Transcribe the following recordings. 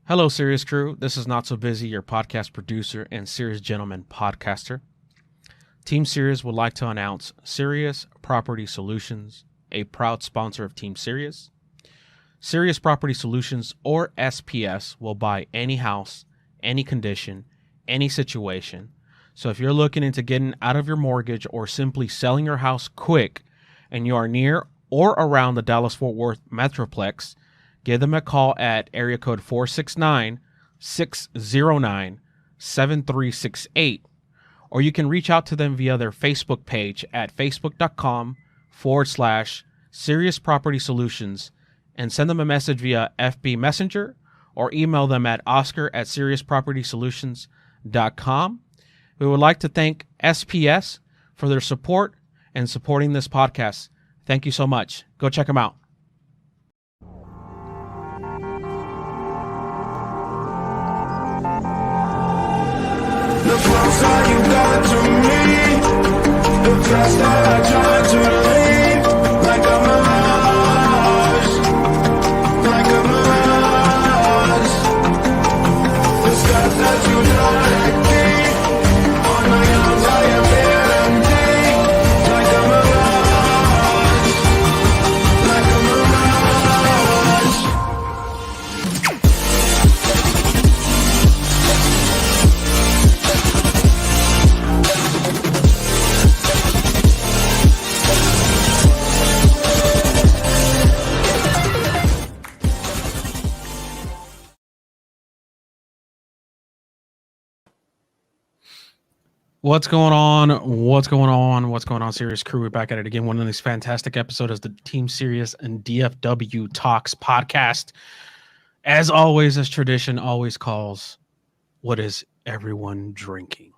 Hello, Serious Crew. This is Not So Busy, your podcast producer and Serious Gentleman podcaster. Team Serious would like to announce Serious Property Solutions, a proud sponsor of Team Serious. Serious Property Solutions, or SPS, will buy any house, any condition, any situation. So if you're looking into getting out of your mortgage or simply selling your house quick and you are near or around the Dallas-Fort Worth Metroplex, give them a call at area code 469-609-7368, or you can reach out to them via their Facebook page at facebook.com/Serious Property Solutions and send them a message via FB Messenger or email them at oscar@seriouspropertysolutions.com. We would like to thank SPS for their support and supporting this podcast. Thank you so much. Go check them out. The closer you got to me, the faster I try to leave. Like a mirage, like a mirage. The scars that you like me, on my arms I am empty. Like a mirage, like a mirage. What's going on? What's going on? What's going on, Serious Crew? We're back at it again. One of these fantastic episodes is the Team Serious and DFW Talks podcast. As always, as tradition always calls, what is everyone drinking?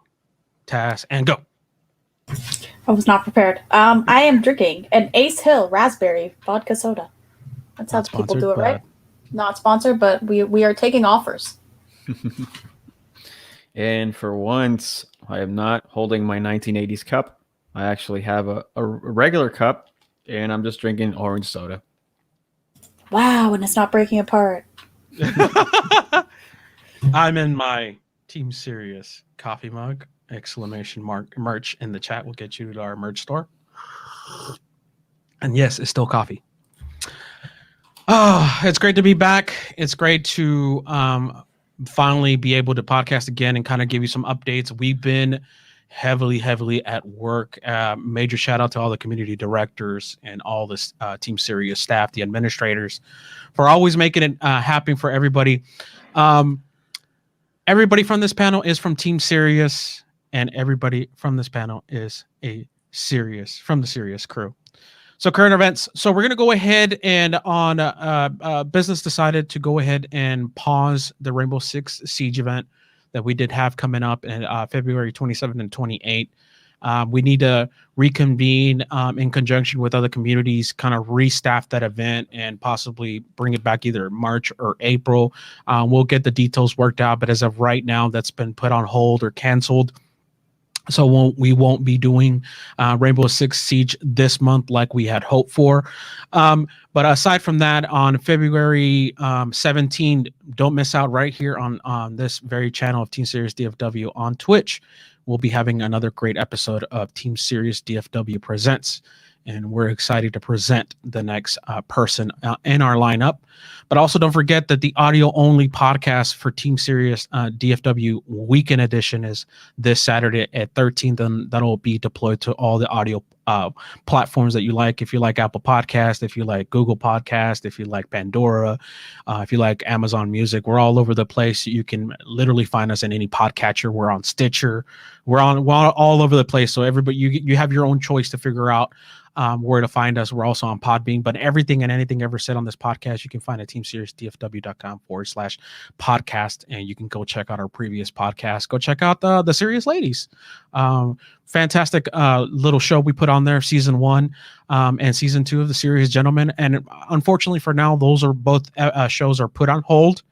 Tass, and go. I was not prepared. I am drinking an Ace Hill Raspberry Vodka Soda. That's how people do it, right? Not sponsored, but we are taking offers. And for once, I am not holding my 1980s cup. I actually have a regular cup, and I'm just drinking orange soda. Wow, and it's not breaking apart. I'm in my Team Serious coffee mug. Exclamation mark merch in the chat will get you to our merch store. And yes, it's still coffee. Oh, it's great to be back. It's great to finally be able to podcast again and kind of give you some updates. We've been heavily at work. Major shout out to all the community directors and all this Team Serious staff, the administrators, for always making it happen for everybody. Everybody from this panel is from Team Serious, and everybody from this panel is from the Serious Crew. So current events. So we're going to go ahead and on business decided to go ahead and pause the Rainbow Six Siege event that we did have coming up in February 27th and 28th. We need to reconvene in conjunction with other communities, kind of restaff that event and possibly bring it back either March or April. We'll get the details worked out, but as of right now, that's been put on hold or canceled. So we won't be doing Rainbow Six Siege this month like we had hoped for. But aside from that, on February 17, don't miss out right here on this very channel of Team Serious DFW on Twitch. We'll be having another great episode of Team Serious DFW Presents. And we're excited to present the next person in our lineup. But also don't forget that the audio-only podcast for Team Serious DFW Weekend Edition is this Saturday at 13th, and that'll be deployed to all the audio platforms that you like. If you like Apple Podcast, if you like Google Podcast, if you like Pandora, if you like Amazon Music, we're all over the place. You can literally find us in any podcatcher. We're on Stitcher. We're all over the place. So everybody, you have your own choice to figure out where to find us. We're also on Podbean, but everything and anything ever said on this podcast, you can find at teamseriesdfw.com/podcast. And you can go check out our previous podcast. Go check out the Serious Ladies. Fantastic little show we put on there, season 1 and season 2 of the Serious Gentlemen. And unfortunately for now, those are both shows are put on hold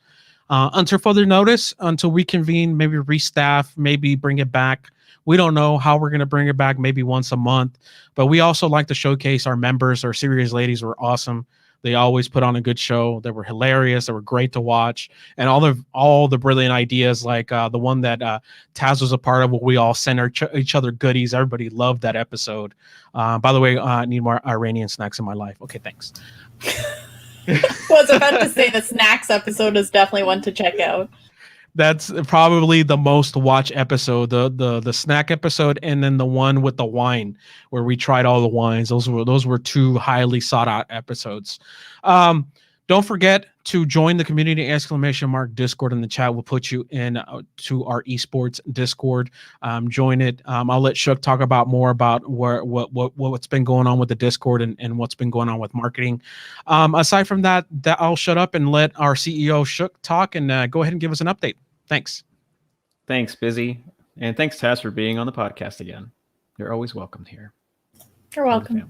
until further notice, until we convene, maybe restaff, maybe bring it back. We don't know how we're going to bring it back, maybe once a month. But we also like to showcase our members. Our Serious Ladies were awesome. They always put on a good show. They were hilarious. They were great to watch. And all the brilliant ideas, like the one that Taz was a part of, where we all sent each other goodies. Everybody loved that episode. By the way, I need more Iranian snacks in my life. Okay, thanks. Was about to say the snacks episode is definitely one to check out. That's probably the most watched episode, the snack episode, and then the one with the wine where we tried all the wines. Those were 2 highly sought out episodes. Don't forget to join the community Discord in the chat. We'll put you in to our eSports Discord. Join it. I'll let Shook talk about more about what's been going on with the Discord and what's been going on with marketing. Aside from that, I'll shut up and let our CEO Shook talk and go ahead and give us an update. Thanks. Thanks, Busy. And thanks, Taz, for being on the podcast again. You're always welcome here. You're welcome.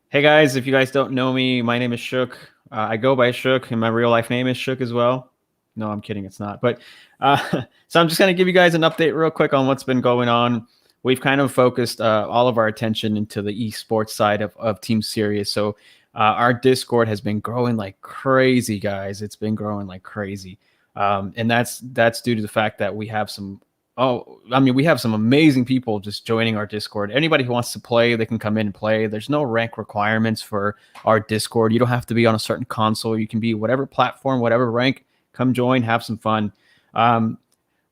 Hey, guys, if you guys don't know me, my name is Shook. I go by Shook, and my real life name is Shook as well. No, I'm kidding. It's not. But so I'm just going to give you guys an update real quick on what's been going on. We've kind of focused all of our attention into the esports side of Team Serious. So our Discord has been growing like crazy, guys. It's been growing like crazy. And that's due to the fact that we have some amazing people just joining our Discord. Anybody who wants to play, they can come in and play. There's no rank requirements for our Discord. You don't have to be on a certain console. You can be whatever platform, whatever rank. Come join, have some fun.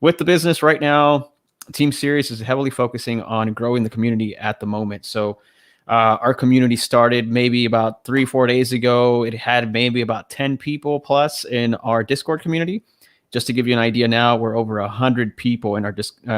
With the business right now, Team Serious is heavily focusing on growing the community at the moment. So our community started maybe about 3-4 days ago. It had maybe about 10 people plus in our Discord community. Just to give you an idea, now we're over 100 people in our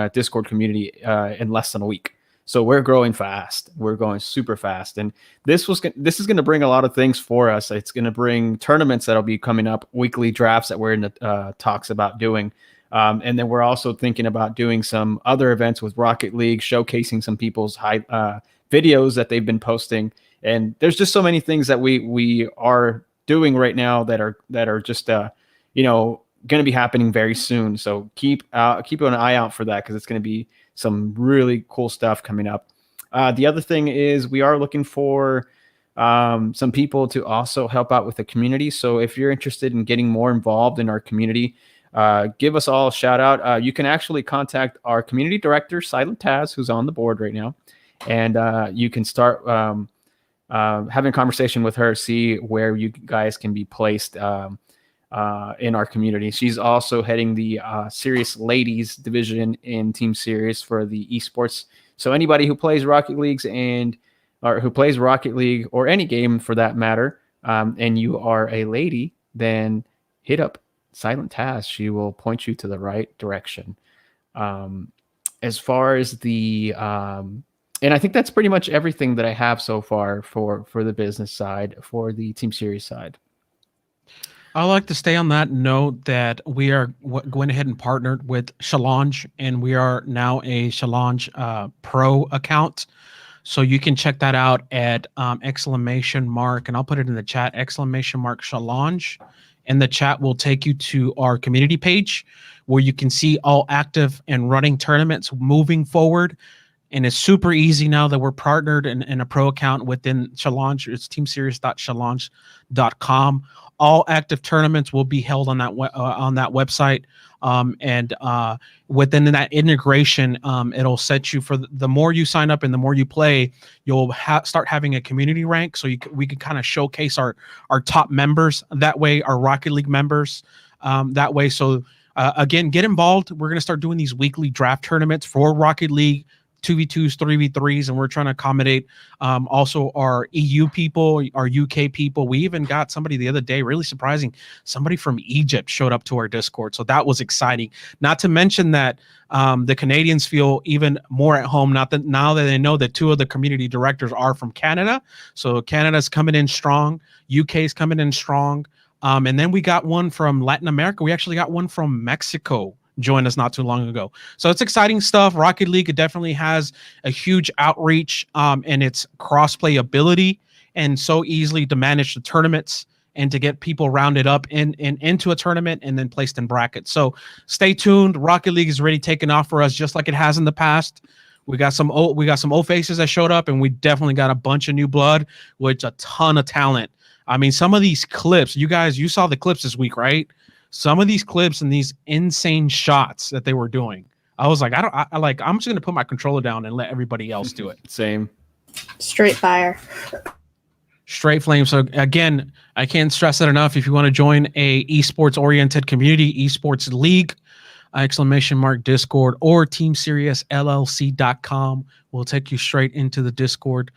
Discord community in less than a week. So we're growing fast. We're going super fast. And this is going to bring a lot of things for us. It's going to bring tournaments that'll be coming up, weekly drafts that we're in the talks about doing. And then we're also thinking about doing some other events with Rocket League, showcasing some people's high videos that they've been posting. And there's just so many things that we are doing right now that are just going to be happening very soon. So keep an eye out for that, because it's going to be some really cool stuff coming up. The other thing is we are looking for some people to also help out with the community. So if you're interested in getting more involved in our community, give us all a shout out. You can actually contact our community director, Silent Taz, who's on the board right now. And you can start having a conversation with her, see where you guys can be placed in our community. She's also heading the Serious Ladies division in Team Serious for the esports. So anybody who plays Rocket League or any game for that matter, and you are a lady, then hit up Silent Taz. She will point you to the right direction. As far as the and I think that's pretty much everything that I have so far for the business side, for the Team Series side. I like to stay on that note that we are going ahead and partnered with Challenge, and we are now a Challenge Pro account. So you can check that out at !, and I'll put it in the chat, !Challenge. And the chat will take you to our community page where you can see all active and running tournaments moving forward. And it's super easy now that we're partnered in a pro account within Challenge. It's teamserious.challenge.com. All active tournaments will be held on that website. And within that integration, it'll set you for the more you sign up and the more you play, you'll start having a community rank. So we can kind of showcase our top members that way, our Rocket League members that way. So again, get involved. We're going to start doing these weekly draft tournaments for Rocket League, 2v2s, 3v3s, and we're trying to accommodate also our EU people, our UK people. We even got somebody the other day, really surprising, somebody from Egypt showed up to our Discord. So that was exciting. Not to mention that the Canadians feel even more at home now that they know that 2 of the community directors are from Canada. So Canada's coming in strong, UK's coming in strong. And then we got one from Latin America. We actually got one from Mexico joined us not too long ago. So it's exciting stuff. Rocket League, it definitely has a huge outreach and its cross-play ability, and so easily to manage the tournaments and to get people rounded up into a tournament and then placed in brackets. So stay tuned. Rocket League is already taking off for us just like it has in the past. We got some old faces that showed up, and we definitely got a bunch of new blood with a ton of talent. I mean, some of these clips, you saw the clips this week, right? Some of these clips and these insane shots that they were doing, I was like, I'm just gonna put my controller down and let everybody else do it. Same. Straight fire. Straight flame. So again, I can't stress it enough. If you want to join a esports oriented community, esports league, !Discord or teamseriousllc.com will take you straight into the Discord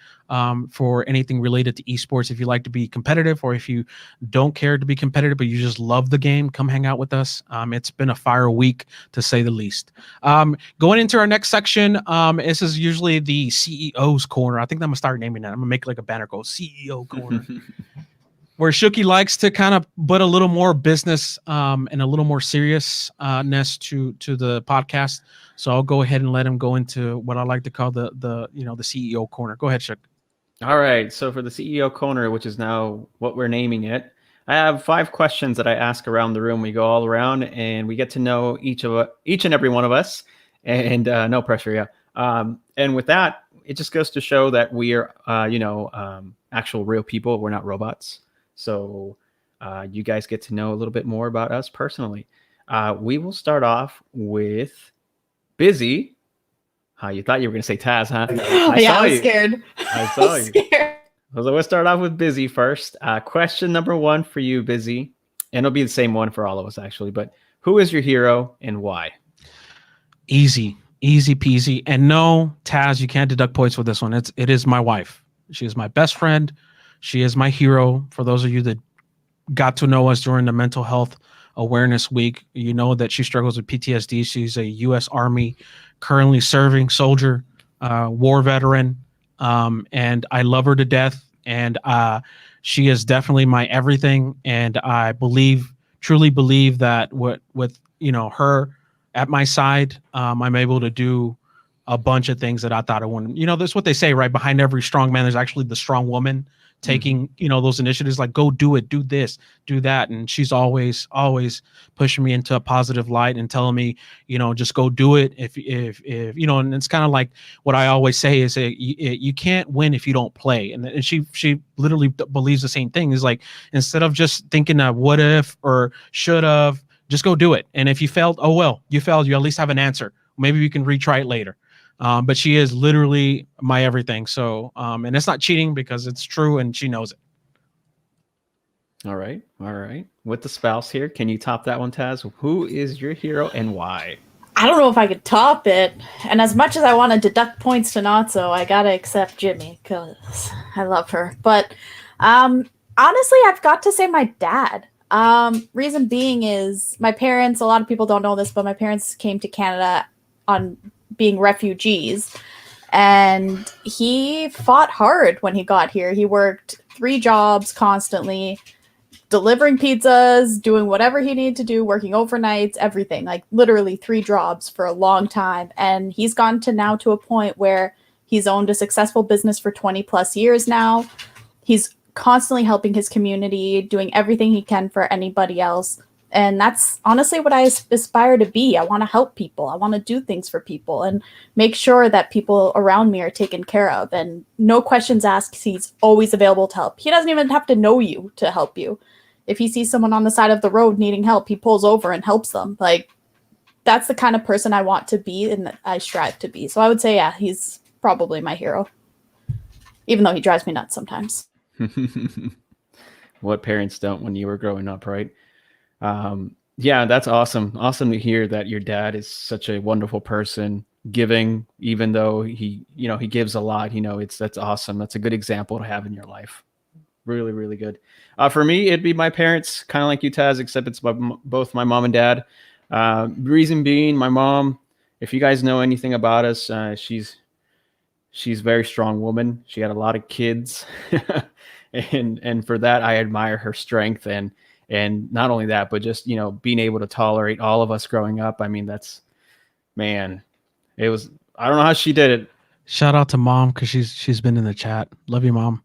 for anything related to esports. If you like to be competitive, or if you don't care to be competitive but you just love the game, come hang out with us. It's been a fire week to say the least. Going into our next section, this is usually the CEO's corner. I think I'm gonna start naming that. I'm gonna make like a banner called CEO corner. Where Shooky likes to kind of put a little more business and a little more seriousness to the podcast. So I'll go ahead and let him go into what I like to call the CEO corner. Go ahead, Shook. All right. So for the CEO corner, which is now what we're naming it, I have 5 questions that I ask around the room. We go all around and we get to know each and every one of us. And no pressure, yeah. And with that, it just goes to show that we are, actual real people. We're not robots. So you guys get to know a little bit more about us personally. We will start off with Busy. You thought you were going to say Taz, huh? I was scared. I saw you. Scared. So we'll start off with Busy first. Question number 1 for you, Busy. And it'll be the same one for all of us, actually. But who is your hero and why? Easy peasy. And no, Taz, you can't deduct points for this one. It is my wife. She is my best friend. She is my hero. For those of you that got to know us during the Mental Health Awareness Week, you know that she struggles with PTSD. She's a U.S. Army currently serving soldier, war veteran, and I love her to death. And she is definitely my everything. And I truly believe that with her at my side, I'm able to do a bunch of things that I thought I wouldn't. That's what they say, right? Behind every strong man, there's actually the strong woman taking, those initiatives, like go do it, do this, do that. And she's always pushing me into a positive light and telling me, just go do it. If and it's kind of like what I always say is you can't win if you don't play. And she literally believes the same thing. Is like, instead of just thinking of what if or should have, just go do it. And if you failed, oh, well, you failed, you at least have an answer. Maybe we can retry it later. But she is literally my everything. So, and it's not cheating because it's true and she knows it. All right. With the spouse here, can you top that one, Taz? Who is your hero and why? I don't know if I could top it. And as much as I want to deduct points to not so, I got to accept Jimmy because I love her. But honestly, I've got to say my dad. Reason being is my parents, a lot of people don't know this, but my parents came to Canada on being refugees, and he fought hard when he got here. He worked 3 jobs constantly, delivering pizzas, doing whatever he needed to do, working overnights, everything, like literally 3 jobs for a long time. And he's gone to a point where he's owned a successful business for 20 plus years now. He's constantly helping his community, doing everything he can for anybody else. And that's honestly what I aspire to be. I want to help people. I want to do things for people and make sure that people around me are taken care of. And no questions asked. He's always available to help. He doesn't even have to know you to help you. If he sees someone on the side of the road needing help, he pulls over and helps them. Like, that's the kind of person I want to be and that I strive to be. So I would say, yeah, he's probably my hero, even though he drives me nuts sometimes. What parents don't when you were growing up, right? Yeah, that's awesome. Awesome to hear that your dad is such a wonderful person. giving, even though he gives a lot. That's awesome. That's a good example to have in your life. Really, really good. For me, it'd be my parents, kind of like you, Taz, except it's both my mom and dad. Reason being, my mom, if you guys know anything about us, she's a very strong woman. She had a lot of kids, and for that, I admire her strength, and not only that, but just being able to tolerate all of us growing up. I mean, it was. I don't know how she did it. Shout out to mom because she's been in the chat. Love you, mom.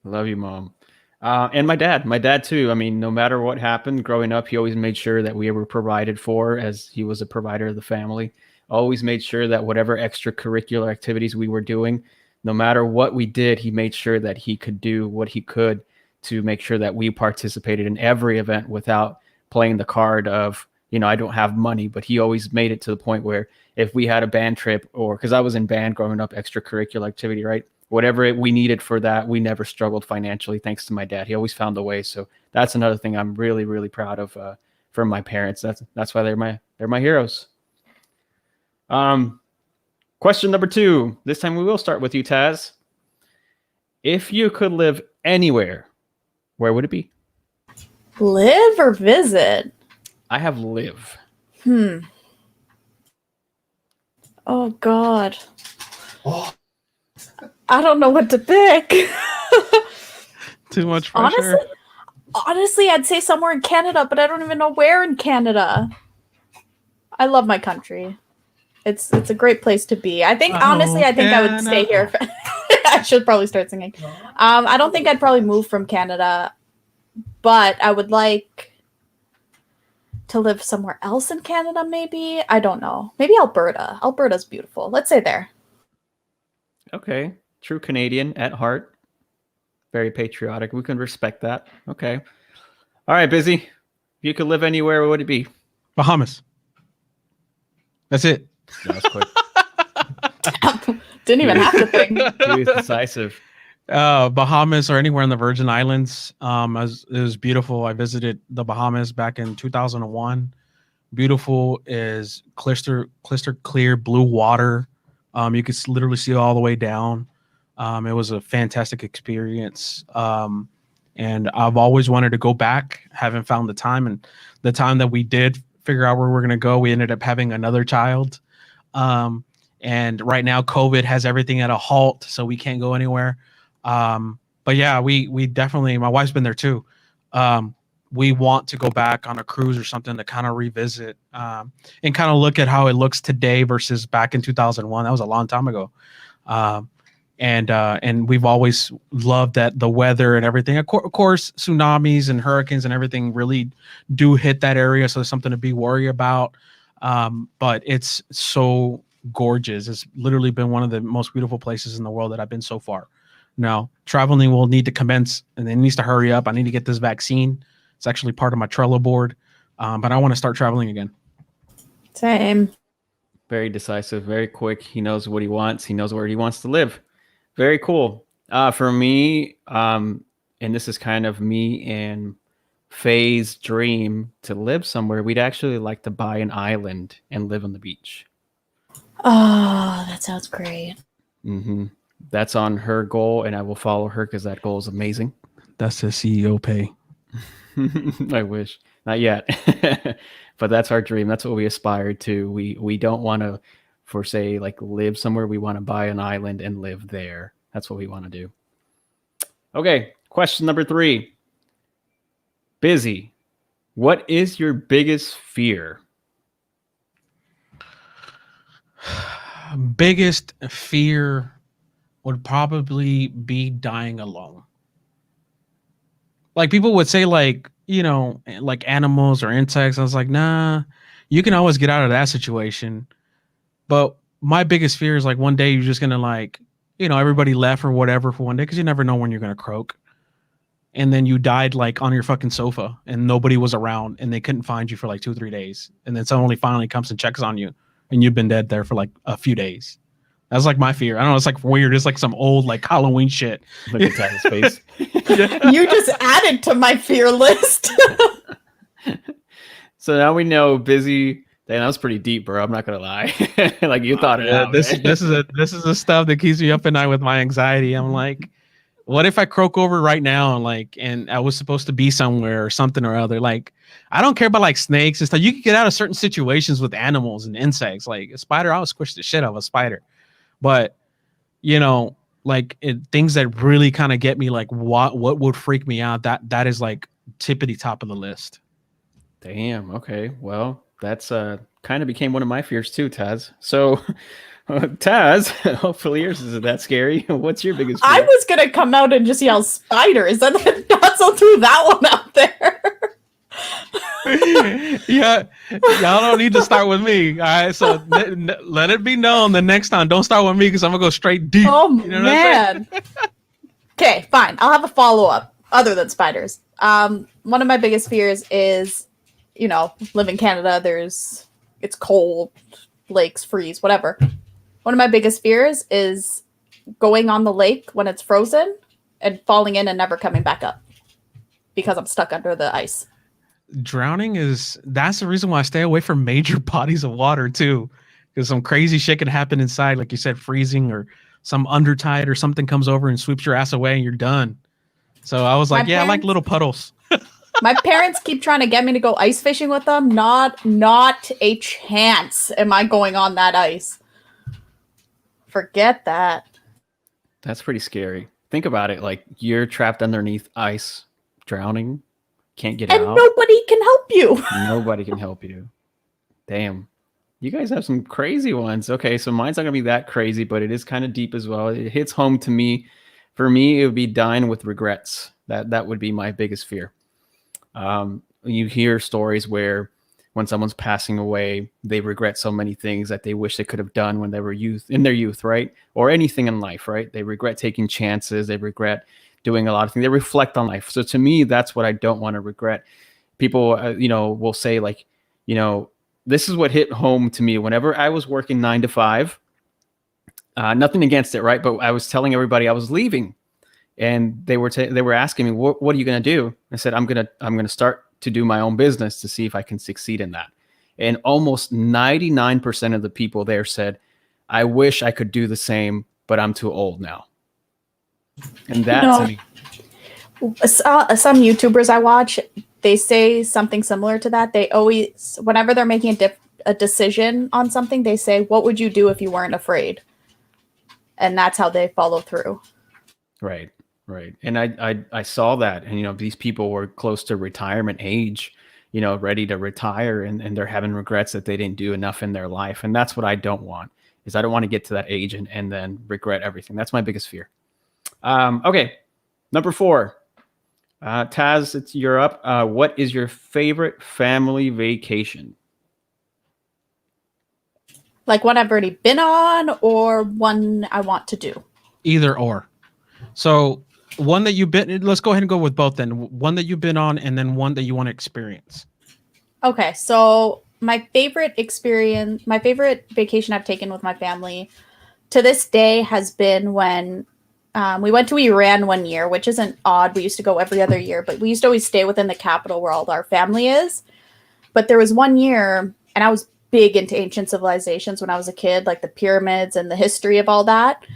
Love you, mom. And my dad too. I mean, no matter what happened growing up, he always made sure that we were provided for, as he was a provider of the family. Always made sure that whatever extracurricular activities we were doing, no matter what we did, he made sure that he could do what he could to make sure that we participated in every event without playing the card of, I don't have money. But he always made it to the point where if we had a band trip, or because I was in band growing up, extracurricular activity, right? Whatever we needed for that, we never struggled financially, thanks to my dad. He always found a way. So that's another thing I'm really, really proud of from my parents. That's why they're my heroes. Question number 2. This time we will start with you, Taz. If you could live anywhere, where would it be? Live or visit? I have live. Oh God. I don't know what to pick. Too much pressure. Honestly, I'd say somewhere in Canada, but I don't even know where in Canada. I love my country. It's a great place to be. I think I would stay here. I should probably start singing. I don't think I'd probably move from Canada, but I would like to live somewhere else in Canada, maybe. I don't know. Maybe Alberta. Alberta's beautiful. Let's say there. Okay. True Canadian at heart. Very patriotic. We can respect that. Okay. All right, Busy. If you could live anywhere, where would it be? Bahamas. That's it. That was quick. Didn't even have to think. He was decisive. Bahamas or anywhere in the Virgin Islands. It was beautiful. I visited the Bahamas back in 2001. Beautiful, is crystal clear blue water. You could literally see all the way down. It was a fantastic experience. And I've always wanted to go back. Haven't found the time. And the time that we did figure out where we're going to go, we ended up having another child. And right now COVID has everything at a halt, so we can't go anywhere. But yeah, we definitely, my wife's been there too. We want to go back on a cruise or something to kind of revisit, and kind of look at how it looks today versus back in 2001. That was a long time ago. And we've always loved that the weather and everything. Of course, tsunamis and hurricanes and everything really do hit that area, so there's something to be worried about. But it's so gorgeous. It's literally been one of the most beautiful places in the world that I've been so far. Now, traveling will need to commence, and it needs to hurry up. I need to get this vaccine. It's actually part of my Trello board, but I want to start traveling again. Same. Very decisive, very quick. He knows what he wants. He knows where he wants to live. Very cool. For me, and this is kind of me and Faye's dream to live somewhere, we'd actually like to buy an island and live on the beach. Oh, that sounds great. Mm-hmm. That's on her goal, and I will follow her because that goal is amazing. That's the CEO pay. I wish. Not yet. But that's our dream. That's what we aspire to. We don't want to, for say, like live somewhere. We want to buy an island and live there. That's what we want to do. Okay, question number 3. Busy. What is your biggest fear? Biggest fear would probably be dying alone. Like people would say, like, you know, like animals or insects. I was like, nah, you can always get out of that situation. But my biggest fear is like one day you're just going to, like, you know, everybody left or whatever for one day because you never know when you're going to croak. And then you died like on your fucking sofa and nobody was around and they couldn't find you for like 2-3 days. And then someone finally comes and checks on you and you've been dead there for like a few days. That's like my fear. I don't know. It's like weird. It's like some old like Halloween shit. Look at his face. You just added to my fear list. So now we know Busy Damn, that was pretty deep, bro. I'm not gonna lie. Like you thought it out. This man. this is the stuff that keeps me up at night with my anxiety. I'm like, what if I croak over right now and I was supposed to be somewhere or something or other? Like, I don't care about like snakes and stuff. You can get out of certain situations with animals and insects. Like a spider, I'll squish the shit out of a spider. But like things that really kind of get me, like what would freak me out, that is like tippity top of the list. Damn. Okay. Well, that's kind of became one of my fears too, Taz. So, Taz, hopefully yours isn't that scary. What's your biggest fear? I was gonna come out and just yell spiders, and then Dotso threw that one out there. Yeah, y'all don't need to start with me. All right, so let it be known the next time. Don't start with me because I'm gonna go straight deep. Oh You know what I'm man. Okay, fine. I'll have a follow up other than spiders. One of my biggest fears is, live in Canada. It's cold, lakes freeze, whatever. One of my biggest fears is going on the lake when it's frozen and falling in and never coming back up because I'm stuck under the ice. Drowning that's the reason why I stay away from major bodies of water too, because some crazy shit can happen inside, like you said, freezing or some undertide or something comes over and sweeps your ass away and you're done. So I was like, I like little puddles. My parents keep trying to get me to go ice fishing with them. Not a chance am I going on that ice. Forget that. That's pretty scary. Think about it. Like you're trapped underneath ice, drowning, can't get And out. nobody can help you. Nobody can help you. Damn. You guys have some crazy ones. Okay, so mine's not gonna be that crazy, but it is kind of deep as well. It hits home to me. For me, it would be dying with regrets. That would be my biggest fear. You hear stories where when someone's passing away, they regret so many things that they wish they could have done when they were in their youth, right? Or anything in life, right? They regret taking chances. They regret doing a lot of things. They reflect on life. So to me, that's what I don't want to regret. People, will say like, this is what hit home to me. Whenever I was working 9 to 5, nothing against it, right? But I was telling everybody I was leaving, and they were asking me, what are you going to do? I said, I'm going to start to do my own business to see if I can succeed in that. And almost 99% of the people there said, I wish I could do the same, but I'm too old now. And that's some YouTubers I watch, they say something similar to that. They always, whenever they're making a decision on something, they say, what would you do if you weren't afraid? And that's how they follow through. Right. And I saw that, and these people were close to retirement age, ready to retire, and they're having regrets that they didn't do enough in their life. And that's what I don't want, is I don't want to get to that age and then regret everything. That's my biggest fear. Okay. Number 4, Taz, you're up. What is your favorite family vacation? Like one I've already been on or one I want to do? Either or. So one that you've been, let's go ahead and go with both then. One that you've been on and then one that you want to experience. Okay, so my favorite vacation I've taken with my family to this day has been when we went to Iran one year, which isn't odd. We used to go every other year, but we used to always stay within the capital where all our family is. But there was one year, and I was big into ancient civilizations when I was a kid, like the pyramids and the history of all that.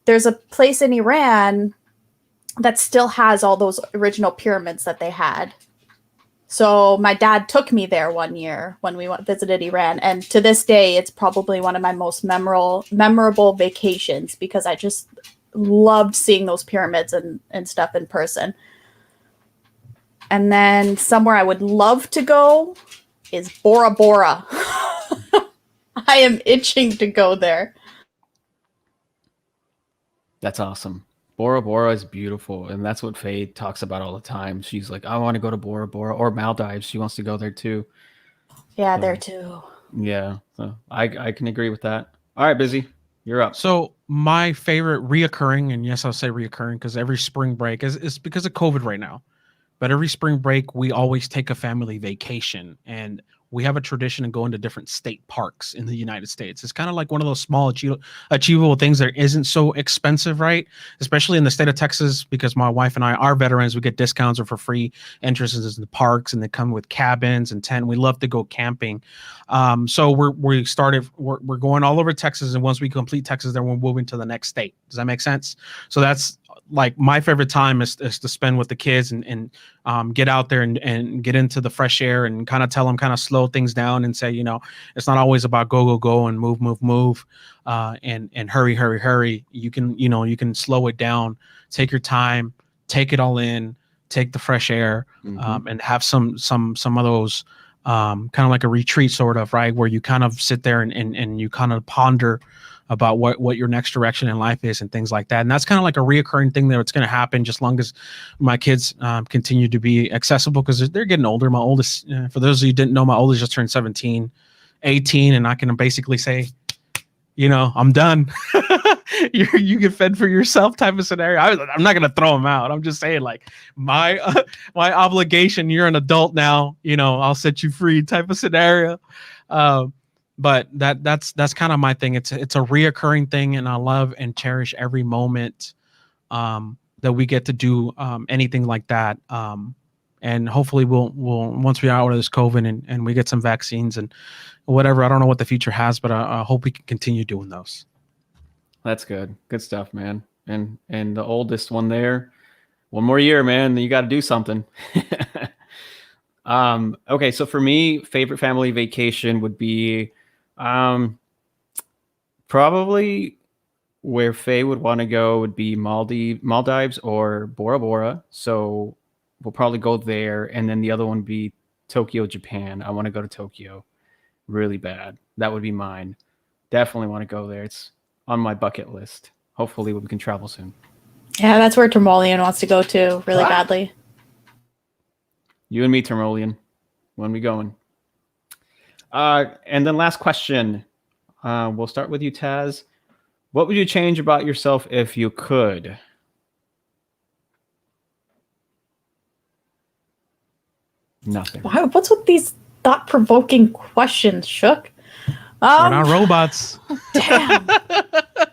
There's a place in Iran that still has all those original pyramids that they had. So my dad took me there one year when we visited Iran. And to this day, it's probably one of my most memorable vacations because I just loved seeing those pyramids and stuff in person. And then somewhere I would love to go is Bora Bora. I am itching to go there. That's awesome. Bora Bora is beautiful, and that's what Faye talks about all the time. She's like, I want to go to Bora Bora or Maldives. She wants to go there too. Yeah, there too. Yeah, so I can agree with that. All right, Busy, you're up. So my favorite reoccurring, and yes, I'll say reoccurring because every spring break is because of COVID right now. But every spring break, we always take a family vacation, and we have a tradition of going to different state parks in the United States. It's kind of like one of those small achievable things that isn't so expensive, right? Especially in the state of Texas, because my wife and I are veterans. We get discounts or for free entrances in the parks, and they come with cabins and tent. We love to go camping. So we're going all over Texas, and once we complete Texas, then we're moving to the next state. Does that make sense? So that's like my favorite time is to spend with the kids and get out there and get into the fresh air and kind of tell them, kind of slow things down and say, it's not always about go and move and hurry. You can slow it down, take your time, take it all in, take the fresh air, and have some of those kind of like a retreat sort of, right, where you kind of sit there and you kind of ponder about what your next direction in life is and things like that. And that's kind of like a reoccurring thing that's going to happen just long as my kids continue to be accessible, because they're getting older. My oldest, for those of you who didn't know, my oldest just turned 17, 18, and I can basically say, I'm done. You get fed for yourself type of scenario. I'm not going to throw them out. I'm just saying, like, my obligation, you're an adult now, I'll set you free type of scenario. But that's kind of my thing. It's a reoccurring thing, and I love and cherish every moment that we get to do anything like that. And hopefully we'll once we are out of this COVID and we get some vaccines and whatever. I don't know what the future has, but I hope we can continue doing those. That's good. Good stuff, man. And the oldest one there, one more year, man, then you got to do something. Okay, so for me, favorite family vacation would be probably where Faye would want to go would be Maldives or Bora Bora. So we'll probably go there, and then the other one would be Tokyo, Japan. I want to go to Tokyo really bad. That would be mine. Definitely want to go there. It's on my bucket list. Hopefully we can travel soon. Yeah, that's where Termolian wants to go to really badly. You and me, Termolian. When we going? And then last question. We'll start with you, Taz. What would you change about yourself if you could? Nothing. Wow, what's with these thought-provoking questions, Shook? We're not robots. Damn.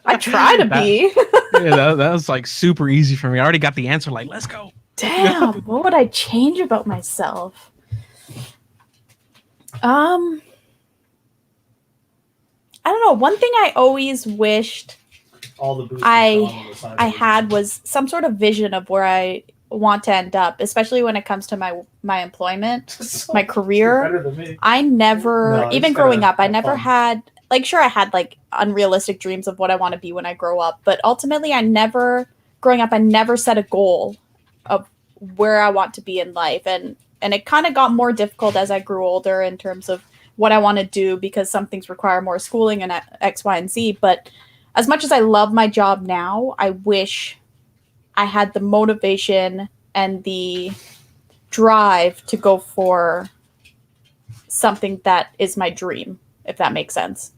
I try to be. Yeah, that was like super easy for me. I already got the answer. Like, let's go. Damn. What would I change about myself? I don't know. One thing I always wished I had was some sort of vision of where I want to end up, especially when it comes to my employment, my career. I never, even growing up, I never had, like, sure, I had like unrealistic dreams of what I want to be when I grow up, but ultimately growing up, I never set a goal of where I want to be in life. And it kind of got more difficult as I grew older in terms of what I want to do, because some things require more schooling and X, Y, and Z. But as much as I love my job now, I wish I had the motivation and the drive to go for something that is my dream, if that makes sense.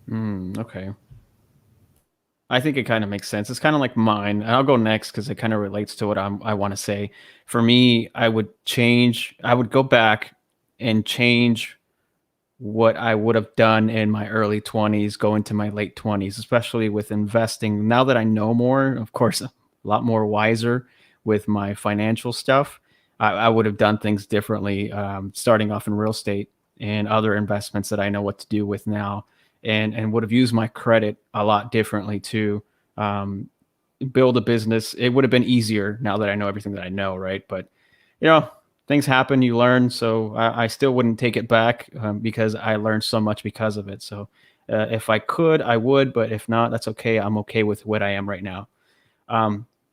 Okay. I think it kind of makes sense. It's kind of like mine. And I'll go next because it kind of relates to what I want to say. For me, I would go back and change what I would have done in my early 20s, go into my late 20s, especially with investing. Now that I know more, of course, a lot more wiser with my financial stuff, I would have done things differently, starting off in real estate and other investments that I know what to do with now, and would have used my credit a lot differently to build a business. It would have been easier now that I know everything that I know, right? But, things happen, you learn. So I still wouldn't take it back because I learned so much because of it. So if I could, I would, but if not, that's okay. I'm okay with what I am right now.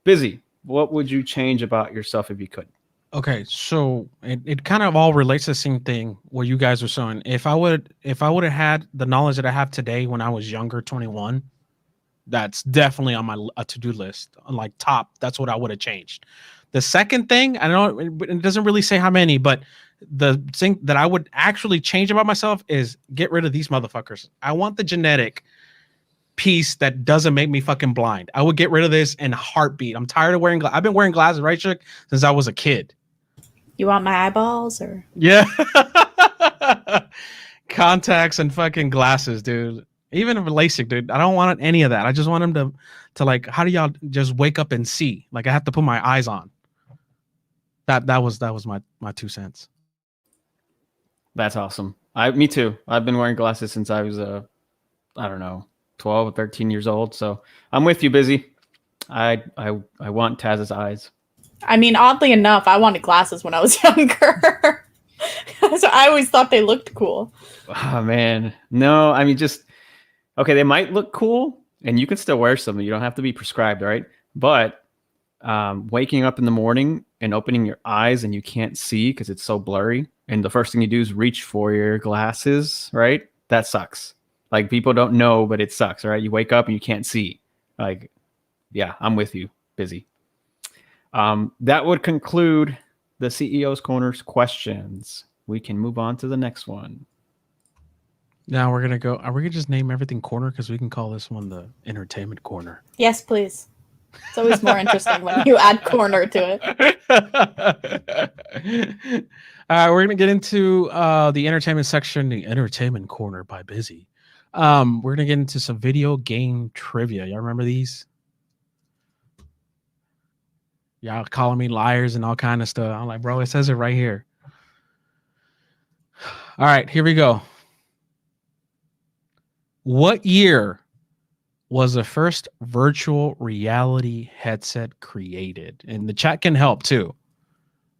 Busy, what would you change about yourself if you could? Okay, so it kind of all relates to the same thing what you guys are saying. If I would have had the knowledge that I have today when I was younger, 21, that's definitely on my to-do list. Like top, that's what I would have changed. The second thing, I know it doesn't really say how many, but the thing that I would actually change about myself is get rid of these motherfuckers. I want the genetic piece that doesn't make me fucking blind. I would get rid of this in a heartbeat. I'm tired of wearing I've been wearing glasses, right, Shook, since I was a kid. You want my eyeballs or? Yeah. contacts and fucking glasses, dude. Even if LASIK, dude. I don't want any of that. I just want him to like. How do y'all just wake up and see? Like I have to put my eyes on. That was my 2 cents. That's awesome. Me too. I've been wearing glasses since I was I don't know, 12 or 13 years old. So I'm with you, Busy. I want Taz's eyes. I mean, oddly enough, I wanted glasses when I was younger. So I always thought they looked cool. Oh man, no. I mean, just okay. They might look cool, and you can still wear some. You don't have to be prescribed, right? But waking up in the morning and opening your eyes and you can't see because it's so blurry, and the first thing you do is reach for your glasses, right? That sucks. Like people don't know, but it sucks, right? You wake up and you can't see. Like, yeah, I'm with you, Busy. That would conclude the CEO's Corner's questions. We can move on to the next one. Now we're gonna go. Are we gonna just name everything corner? Because we can call this one the entertainment corner. Yes, please. It's always more interesting when you add corner to it. We're gonna get into the entertainment section, the entertainment corner by Busy. We're gonna get into some video game trivia. Y'all remember these? Y'all calling me liars and all kind of stuff. I'm like, bro, it says it right here. All right, here we go. What year was the first virtual reality headset created? And the chat can help too.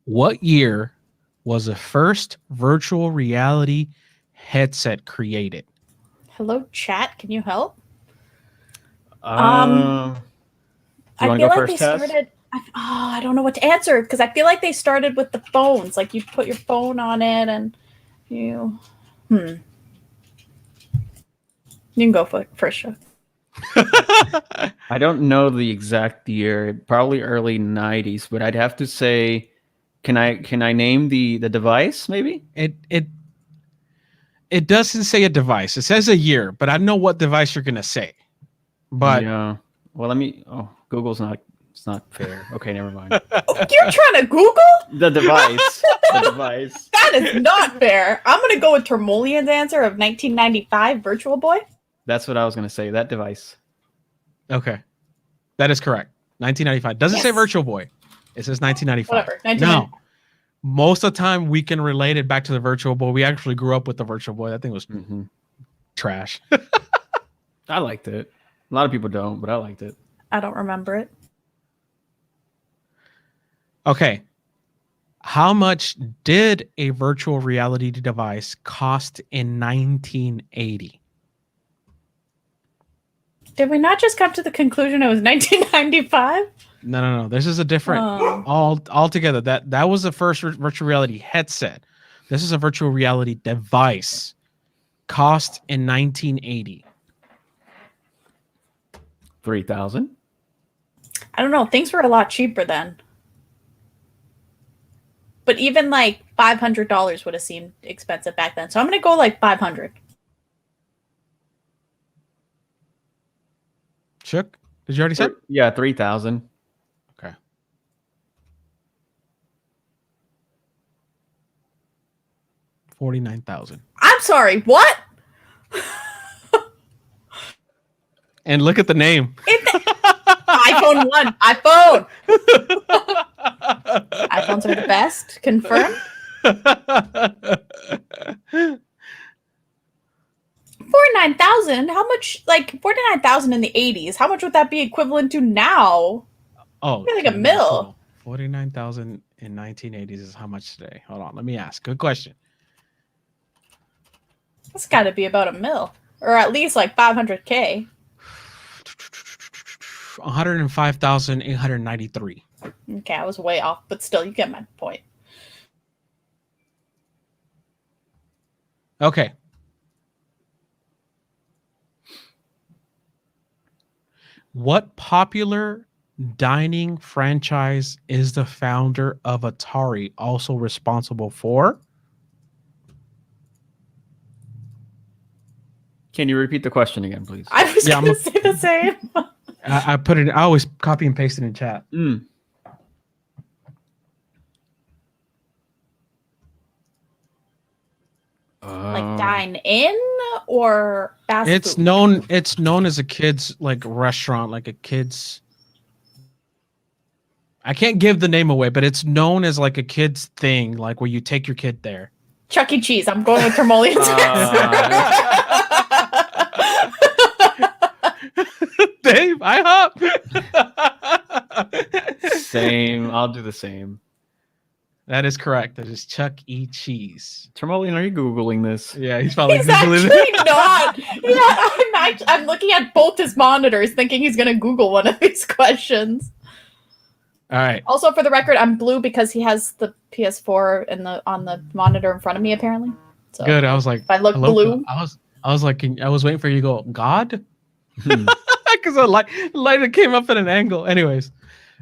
What year was the first virtual reality headset created? Hello, chat. Can you help? You want to go first, Tess? I don't know what to answer because I feel like they started with the phones. Like you put your phone on it and you. You can go first, Shook. I don't know the exact year. Probably early 90s, but I'd have to say, can I name the device? Maybe It doesn't say a device. It says a year, but I know what device you're gonna say. But yeah. Well, let me. Oh, Google's not. It's not fair. Okay, never mind. You're trying to Google The device. The device. That is not fair. I'm gonna go with Termolian's answer of 1995 Virtual Boy. That's what I was gonna say. That device. okay, that is correct. 1995 doesn't say Virtual Boy. It says 1995. Whatever. 1995. No, most of the time we can relate it back to the Virtual Boy. We actually grew up with the Virtual Boy. That thing was trash. I liked it. A lot of people don't, but I liked it. I don't remember it. Okay. How much did a virtual reality device cost in 1980? Did we not just come to the conclusion it was 1995? No. This is a different altogether. That was the first virtual reality headset. This is a virtual reality device. Cost in 1980. 3,000. I don't know. Things were a lot cheaper then. But even like $500 would have seemed expensive back then. So I'm going to go like 500. Shook? Did you already say? Yeah, 3,000. Okay. $49,000. I'm sorry. What? And look at the name. iPhone 1. iPhone. iPhones are the best. Confirm. 49,000. How much? Like 49,000 in the 80s. How much would that be equivalent to now? Oh, Maybe like a mil. 49,000 in 1980s is how much today? Hold on, let me ask. Good question. That's got to be about a mil, or at least like 500K. 105,893. Okay, I was way off, but still, you get my point. Okay. What popular dining franchise is the founder of Atari also responsible for? Can you repeat the question again, please? I was going to say the same. I put it. I always copy and paste it in chat. Like dine in or fast It's food? known as a kids like restaurant, like a kids. I can't give the name away, but it's known as like a kids thing, like where you take your kid there. Chuck E. Cheese. I'm going with Termolian's Dave, I hop. Same. I'll do the same. That is correct. That is Chuck E. Cheese. Tremolian, are you Googling this? Yeah, he's probably He's Googling actually it. not. Yeah, I'm looking at both his monitors, thinking he's going to Google one of these questions. All right. Also, for the record, I'm blue because he has the PS4 on the monitor in front of me. Apparently, so Good. I was like, if I look hello? blue, I was like, I was waiting for you to go, God, because the light that came up at an angle. Anyways,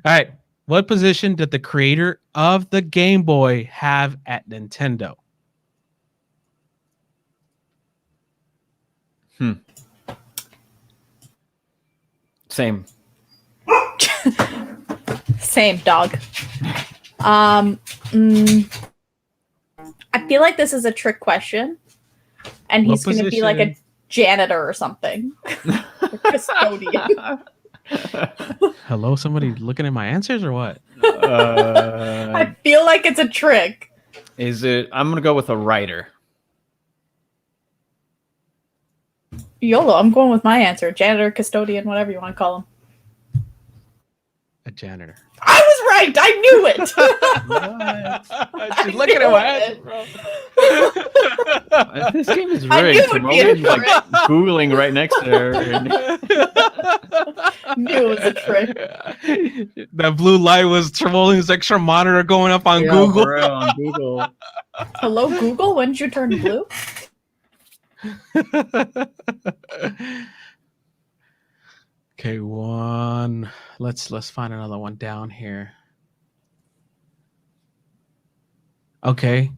all right. What position did the creator of the Game Boy have at Nintendo? Same. same dog. I feel like this is a trick question, and he's going to be like a janitor or something, or custodian. Hello, somebody looking at my answers or what? I feel like it's a trick. Is it? I'm gonna go with a writer. YOLO. I'm going with my answer. Janitor, custodian, whatever you want to call him. A janitor. I was right. I knew it. She's looking at my answers, bro. This game is I rigged. knew it would be a Tremolian's like Googling right next to her. Knew it was a trick. That blue light was Tremolian's extra monitor going up on Google. For real, on Google. Hello, Google. When did you turn blue? Okay, one. Let's find another one down here. Okay.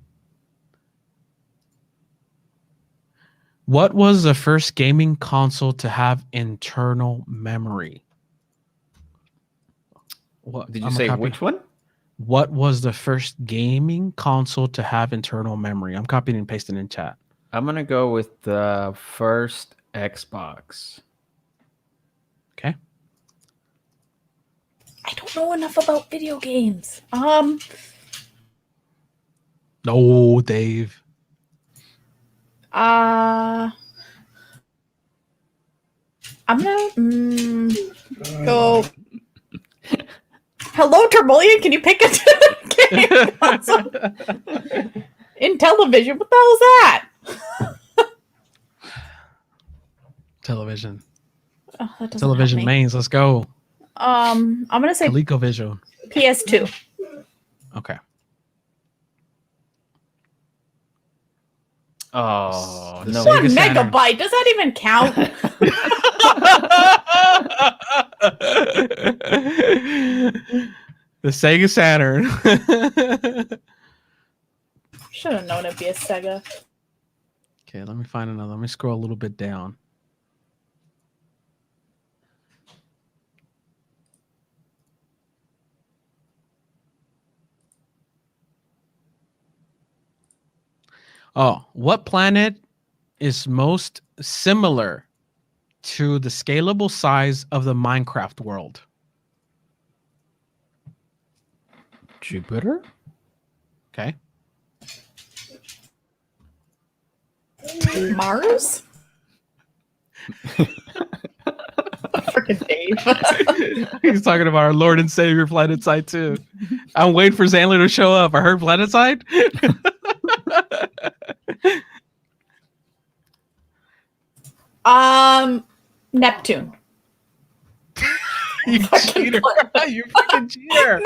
What was the first gaming console to have internal memory? What Did you say which one? What was the first gaming console to have internal memory? I'm copying and pasting in chat. I'm gonna go with the first Xbox. Okay. I don't know enough about video games. No, Dave. I'm gonna go. Hello, Termolian. Can you pick a game console? In television? What the hell is that? Television. Oh, that doesn't Television help me. mains. Let's go. I'm gonna say ColecoVision. PS2. Okay. Oh no! One Sega Saturn. megabyte. Does that even count? The Sega Saturn. Should have known it'd be a Sega. Okay, let me find another. Let me scroll a little bit down. Oh, what planet is most similar to the scalable size of the Minecraft world? Jupiter. Okay. Mars? Freaking Dave. He's talking about our Lord and Savior PlanetSide too. I'm waiting for Zandler to show up. I heard PlanetSide. Neptune. You cheater. You freaking cheater.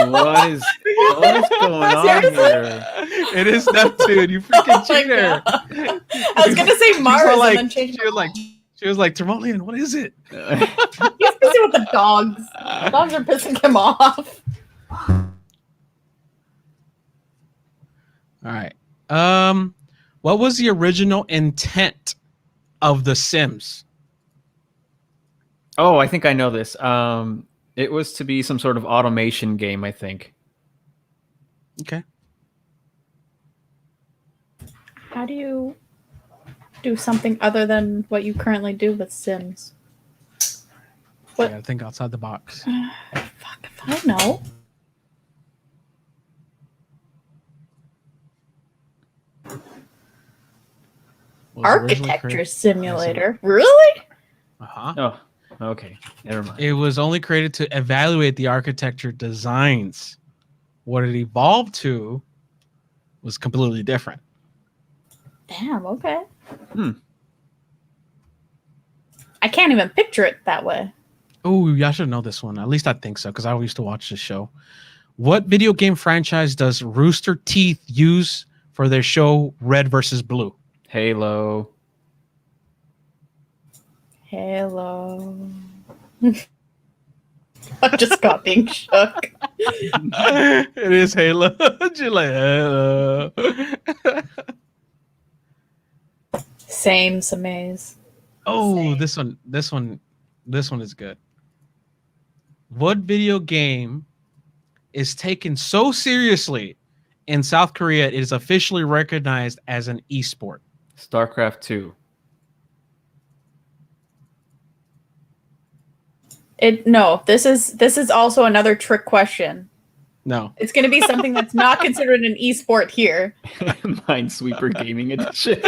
What is going on here? It is Neptune. You freaking Oh my cheater. God. I was gonna say Mars and then change She was like, Termolian, what is it? He's busy with the dogs. The dogs are pissing him off. All right. What was the original intent of The Sims? Oh, I think I know this. It was to be some sort of automation game, I think. Okay. How do you do something other than what you currently do with Sims? What? I gotta think outside the box. Fuck if I know. Architecture simulator. Really? Uh-huh. Oh, okay. Never mind. It was only created to evaluate the architecture designs. What it evolved to was completely different. Damn, okay. Hmm. I can't even picture it that way. Oh, y'all should know this one. At least I think so, because I used to watch this show. What video game franchise does Rooster Teeth use for their show Red versus Blue? Halo. Hello. I'm just copying Shook. It is Halo. You're like, Halo. Same Samaze. Oh, this one is good. What video game is taken so seriously in South Korea it is officially recognized as an esport? StarCraft 2. No, this is also another trick question. No. It's going to be something that's not considered an esport here. Minesweeper Gaming Edition.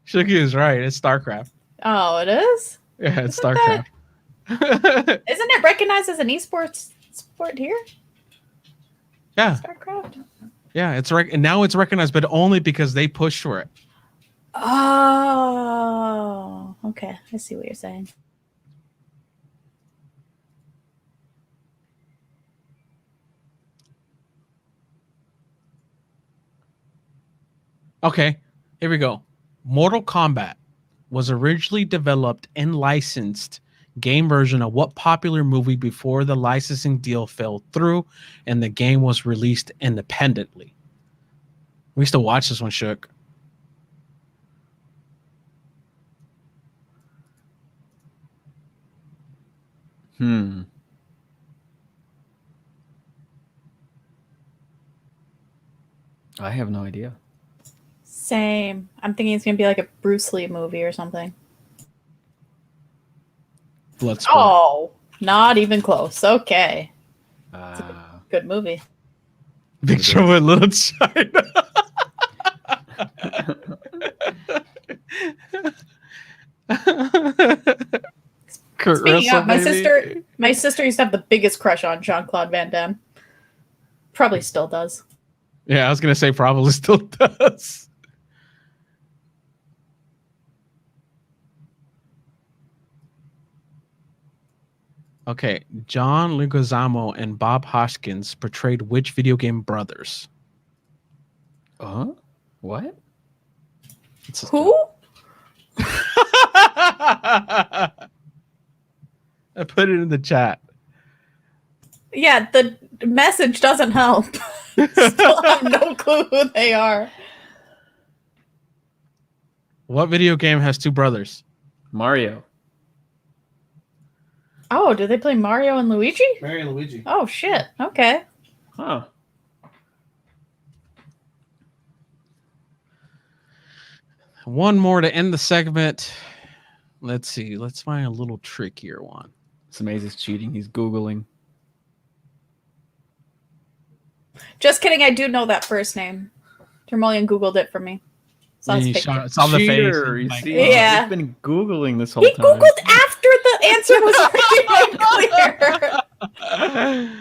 Shuki is right. It's StarCraft. Oh, it is? Yeah, it's Isn't StarCraft. Isn't it recognized as an esports sport here? Yeah, StarCraft? yeah. And now it's recognized, but only because they pushed for it. Oh, okay. I see what you're saying. Okay, here we go. Mortal Kombat was originally developed and licensed game version of what popular movie before the licensing deal fell through and the game was released independently? We used to watch this one, Shook. I have no idea. Same. I'm thinking it's going to be like a Bruce Lee movie or something. Bloodsport. Oh, not even close. Okay. Good movie. Big Trouble in Little China. Kurt Speaking Russell, of, my baby. sister used to have the biggest crush on Jean-Claude Van Damme. Probably still does. Yeah, I was gonna say probably still does. Okay, John Leguizamo and Bob Hoskins portrayed which video game brothers? What? Who? I put it in the chat. Yeah, the message doesn't help. Still have no clue who they are. What video game has two brothers? Mario. Oh, do they play Mario and Luigi? Mario and Luigi. Oh, shit. Okay. Huh. One more to end the segment. Let's see. Let's find a little trickier one. Samaze cheating. He's Googling. Just kidding. I do know that first name. Termullion Googled it for me. Saw his picture. It's on the face. Cheater, you Like, see? Yeah. He's been Googling this whole He time. Googled after the answer was already clear.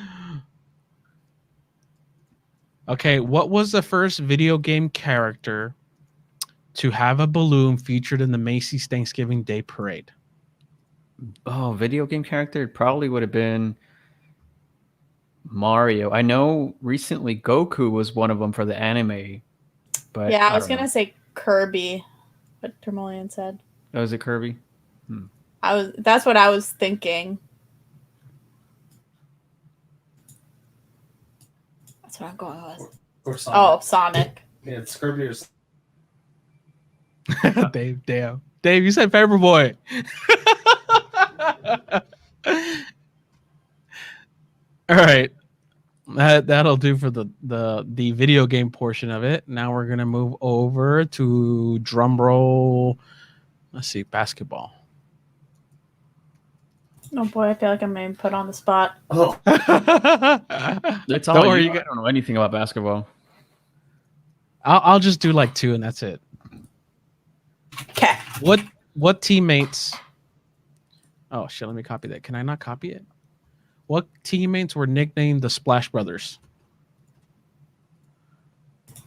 Okay, what was the first video game character to have a balloon featured in the Macy's Thanksgiving Day Parade? Oh, video game character? It probably would have been Mario. I know recently Goku was one of them for the anime. But Yeah, I was don't going to say Kirby, what Termullion said. know. Oh, is it Kirby? That's what I was thinking. That's what I'm going with. Or Sonic. Oh, Sonic. Yeah, it's Kirby or Dave, damn. Dave, you said Paperboy. All right. That'll do for the video game portion of it. Now we're gonna move over to drum roll. Let's see, basketball. Oh boy, I feel like I'm being put on the spot. Oh, it's all Don't worry, you. I don't know anything about basketball. I'll just do like 2 and that's it. Okay. What teammates? Oh shit! Let me copy that. Can I not copy it? What teammates were nicknamed the Splash Brothers?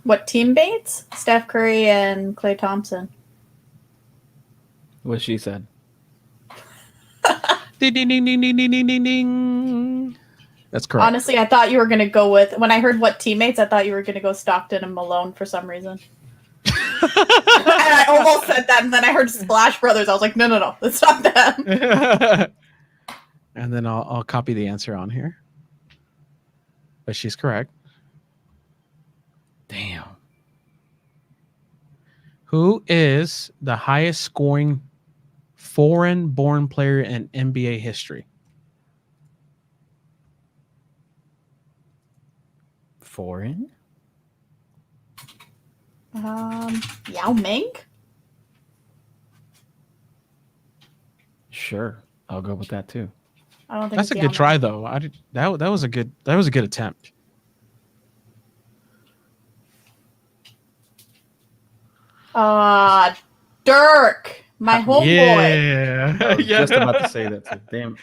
What teammates? Steph Curry and Klay Thompson. What she said. Ding ding ding ding ding ding ding ding ding. That's correct. Honestly, I thought you were gonna go with when I heard what teammates. I thought you were gonna go Stockton and Malone for some reason. And I almost said that, and then I heard Splash Brothers. I was like, no, it's not them. And then I'll copy the answer on here. But she's correct. Damn. Who is the highest scoring foreign-born player in NBA history? Foreign? Yao Ming? Sure. I'll go with that too. I don't think That's a it's good Yao try, Ming. though. That was a good attempt. Dirk, my homeboy. Yeah, I was just about to say that too. Damn.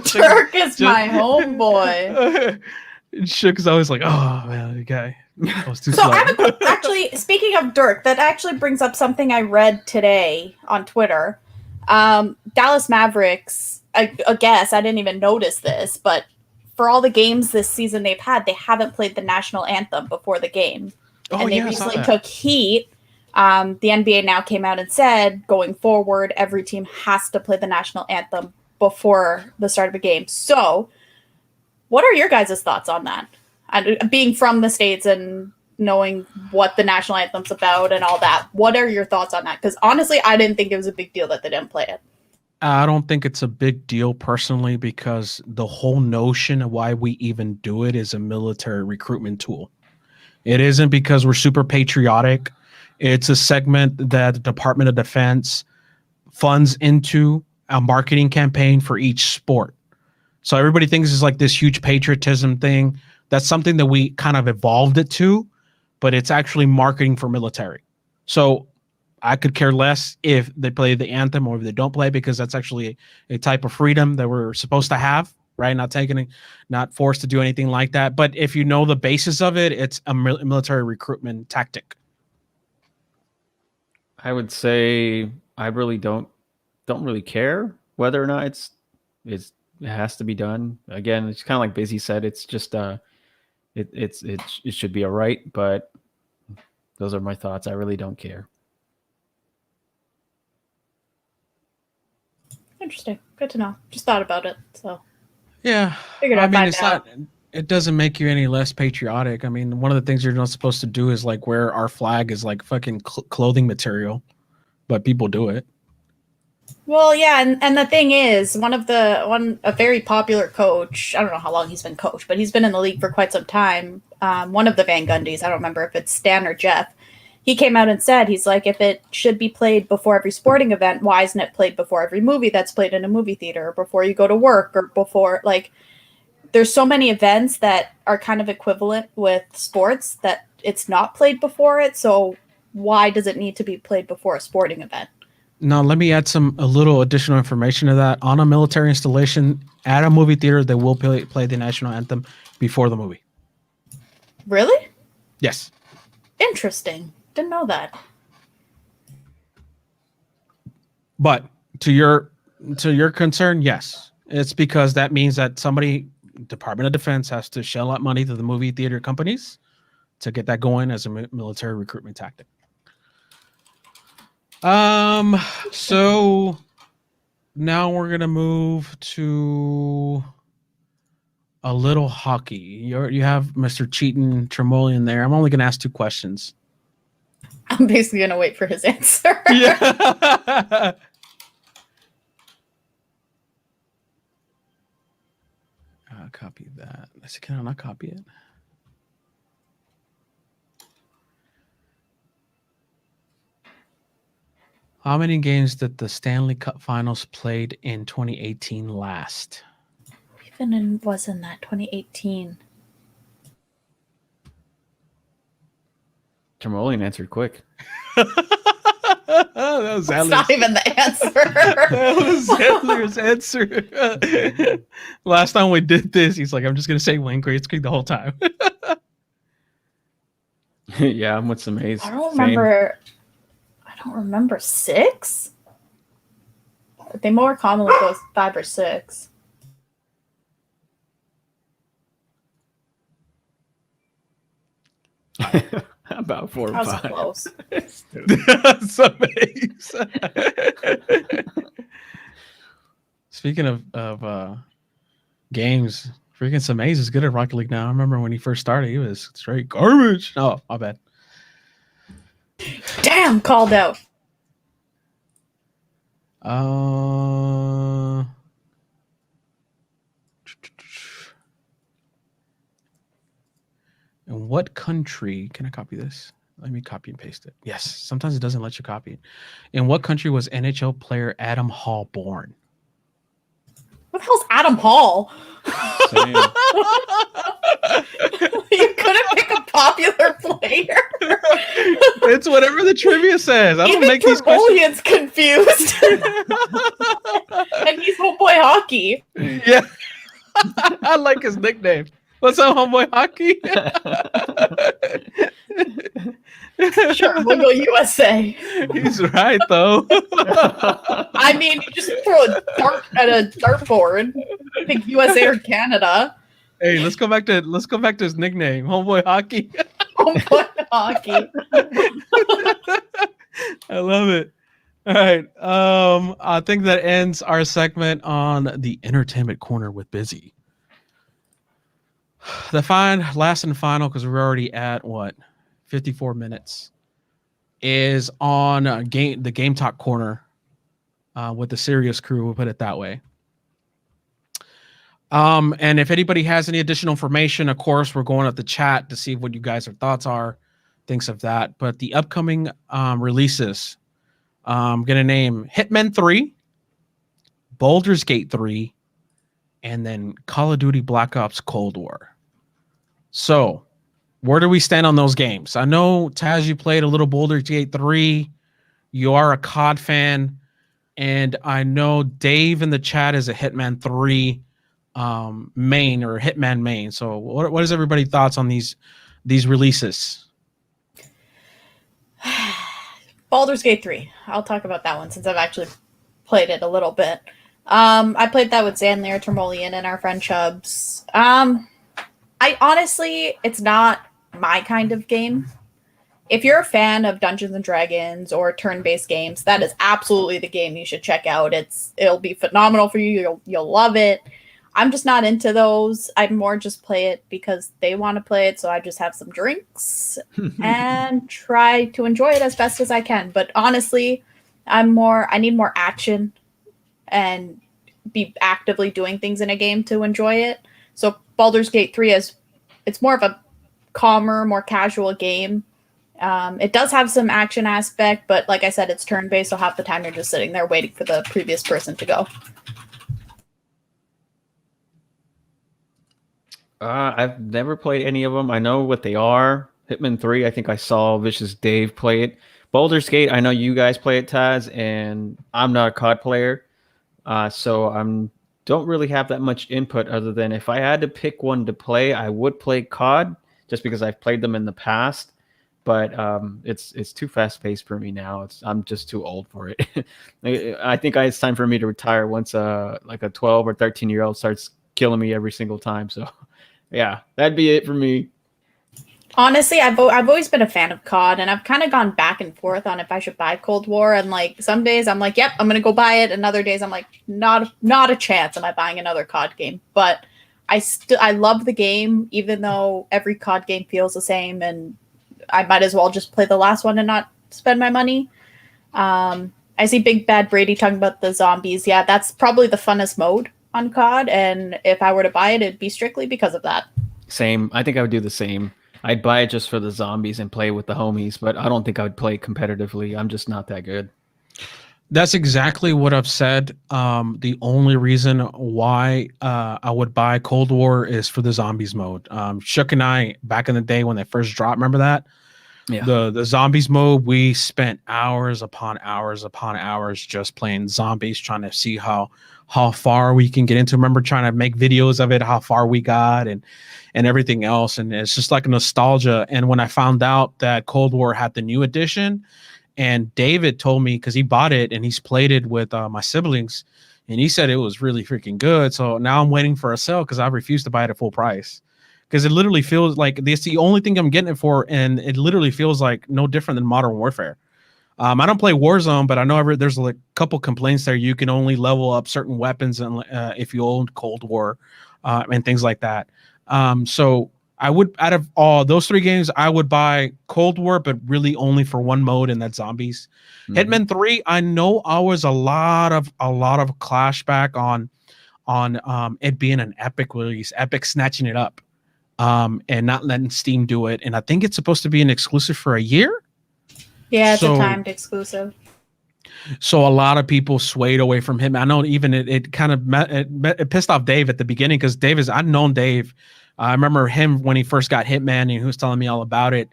Dirk is my homeboy. Shook's always like, oh man, the guy. I was too So slow. actually, speaking of Dirk, that actually brings up something I read today on Twitter. Dallas Mavericks, I guess I didn't even notice this, but for all the games this season they haven't played the national anthem before the game. And they I saw recently that. took heat. The NBA now came out and said, going forward, every team has to play the national anthem before the start of a game. So, what are your guys' thoughts on that? Being from the States and knowing what the national anthem's about and all that, what are your thoughts on that? Because honestly, I didn't think it was a big deal that they didn't play it. I don't think it's a big deal personally because the whole notion of why we even do it is a military recruitment tool. It isn't because we're super patriotic. It's a segment that the Department of Defense funds into a marketing campaign for each sport. So everybody thinks it's like this huge patriotism thing. That's something that we kind of evolved it to, but it's actually marketing for military. So I could care less if they play the anthem or if they don't play, because that's actually a type of freedom that we're supposed to have, right? Not forced to do anything like that. But if you know the basis of it, it's a military recruitment tactic. I would say I really don't really care whether or not it has to be done. Again, it's kind of like Busy said. It's just it should be a right, but those are my thoughts. I really don't care. Interesting. Good to know. Just thought about it. So Yeah. figured I I'd mean, find it's out. not, it doesn't make you any less patriotic. I mean, one of the things you're not supposed to do is like wear our flag as like fucking clothing material, but people do it. Well, yeah, and the thing is, a very popular coach. I don't know how long he's been coach, but he's been in the league for quite some time. One of the Van Gundys, I don't remember if it's Stan or Jeff. He came out and said, he's like, if it should be played before every sporting event, why isn't it played before every movie that's played in a movie theater, or before you go to work, or before, like, there's so many events that are kind of equivalent with sports that it's not played before it. So why does it need to be played before a sporting event? Now, let me add a little additional information to that. On a military installation at a movie theater, they will play the national anthem before the movie. Really? Yes. Interesting. Didn't know that. But to your concern, yes. It's because that means that Department of Defense has to shell out money to the movie theater companies to get that going as a military recruitment tactic. So now we're gonna move to a little hockey. You have Mr. Cheatin' Tremolian there. I'm only gonna ask 2 questions. I'm basically going to wait for his answer. Yeah. copy that. Can I not copy it? How many games did the Stanley Cup Finals played in 2018 last? Even was in that 2018. Tremolian answered quick. That was That's not even the answer. That was Adler's answer. Last time we did this, he's like, I'm just going to say Wayne Gretzky the whole time. Yeah, I'm with some A's. I don't remember 6. They more commonly go 5 or 6. About 4 or That was 5. close. Some A's. Speaking of games, freaking some A's is good at Rocket League now. I remember when he first started, he was straight garbage. Oh, my bad. Damn, called out. In what country can I copy this? Let me copy and paste it. Yes, sometimes it doesn't let you copy it. In what country was NHL player Adam Hall born? What the hell's Adam Hall? Same. You couldn't pick a popular player. It's whatever the trivia says. I don't Even make these questions. Tremolian's confused. And he's homeboy hockey. Yeah. I like his nickname. What's up, homeboy hockey? Sure, we'll go USA. He's right though. I mean, you just throw a dart at a dartboard. Pick USA or Canada. Hey, let's go back to his nickname, homeboy hockey. Homeboy hockey. I love it. All right. I think that ends our segment on the entertainment corner with Busy. The last and final, because we're already at 54 minutes, is on the Game Talk corner with the serious crew. We'll put it that way. And if anybody has any additional information, of course, we're going up the chat to see what you guys' thoughts are, things of that. But the upcoming releases, I'm going to name Hitman 3, Baldur's Gate 3, and then Call of Duty Black Ops Cold War. So, where do we stand on those games? I know, Taz, you played a little Baldur's Gate 3. You are a COD fan. And I know Dave in the chat is a Hitman 3 main or Hitman main. So, what is everybody's thoughts on these releases? Baldur's Gate 3. I'll talk about that one since I've actually played it a little bit. I played that with Zanlair, Tremolian, and our friend Chubbs. I honestly, it's not my kind of game. If you're a fan of Dungeons and Dragons or turn-based games, that is absolutely the game you should check out. It'll be phenomenal for you. You'll love it. I'm just not into those. I more just play it because they want to play it, so I just have some drinks and try to enjoy it as best as I can. But honestly, I need more action and be actively doing things in a game to enjoy it. So Baldur's Gate 3 it's more of a calmer, more casual game. It does have some action aspect, but like I said, it's turn-based, so half the time you're just sitting there waiting for the previous person to go. I've never played any of them. I know what they are. Hitman 3, I think I saw Vicious Dave play it. Baldur's Gate, I know you guys play it, Taz, and I'm not a COD player. So don't really have that much input other than if I had to pick one to play, I would play COD just because I've played them in the past. But it's too fast paced for me now. I'm just too old for it. I think it's time for me to retire once like a 12 or 13-year-old starts killing me every single time. So yeah, that'd be it for me. Honestly, I've always been a fan of COD, and I've kind of gone back and forth on if I should buy Cold War. And like some days I'm like, yep, I'm gonna go buy it, and other days I'm like, not a chance am I buying another COD game. But I love the game, even though every COD game feels the same, and I might as well just play the last one and not spend my money. I see Big Bad Brady talking about the zombies. Yeah, that's probably the funnest mode on COD, and if I were to buy it, it'd be strictly because of that. Same. I think I would do the same. I'd buy it just for the zombies and play with the homies, but I don't think I would play competitively. I'm just not that good. That's exactly what I've said. The only reason why I would buy Cold War is for the zombies mode. Shook and I, back in the day when they first dropped, remember that? Yeah. The zombies mode, we spent hours upon hours upon hours just playing zombies, trying to see how far we can get into. Remember trying to make videos of it, how far we got, and everything else. And it's just like nostalgia. And when I found out that Cold War had the new edition, and David told me, because he bought it and he's played it with my siblings, and he said it was really freaking good. So now I'm waiting for a sale because I refuse to buy it at full price, because it literally feels like it's the only thing I'm getting it for, and it literally feels like no different than Modern Warfare. I don't play Warzone, but I know there's like a couple complaints there. You can only level up certain weapons and if you own Cold War and things like that. So I would, out of all those 3 games, I would buy Cold War, but really only for one mode, and that's zombies. Hitman 3, I know I was a lot of clashback on it being an Epic release, Epic snatching it up, and not letting Steam do it. And I think it's supposed to be an exclusive for a year. Yeah, it's a timed exclusive. So a lot of people swayed away from him. I know even it kind of it pissed off Dave at the beginning, because I've known Dave. I remember him when he first got Hitman, and he was telling me all about it.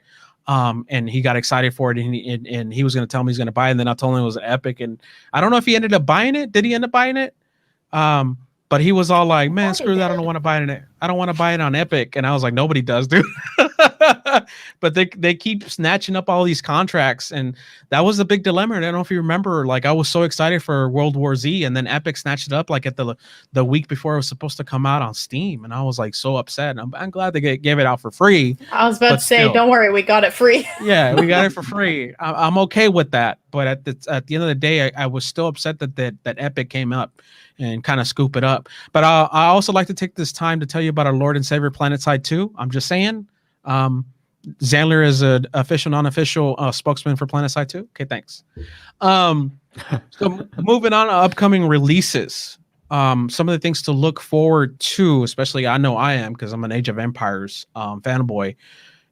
And he got excited for it, and he was going to tell me he's going to buy it. And then I told him it was Epic, and I don't know if he ended up buying it. Did he end up buying it? But he was all like, "Man, screw that! I don't want to buy it. I don't want to buy it on Epic." And I was like, "Nobody does, dude." But they keep snatching up all these contracts, and that was the big dilemma. And I don't know if you remember, like, I was so excited for World War Z, and then Epic snatched it up like at the week before it was supposed to come out on Steam, and I was like so upset. And I'm glad they gave it out for free. I was about to say, don't worry, we got it free. Yeah, we got it for free. I'm okay with that. But at the end of the day, I was still upset that Epic came up and kind of scoop it up. But I also like to take this time to tell you about our Lord and Savior PlanetSide 2. I'm just saying, Zandler is an official, non-official spokesman for PlanetSide 2. Okay, thanks. So moving on to upcoming releases. Some of the things to look forward to, especially I know I am, because I'm an Age of Empires fanboy.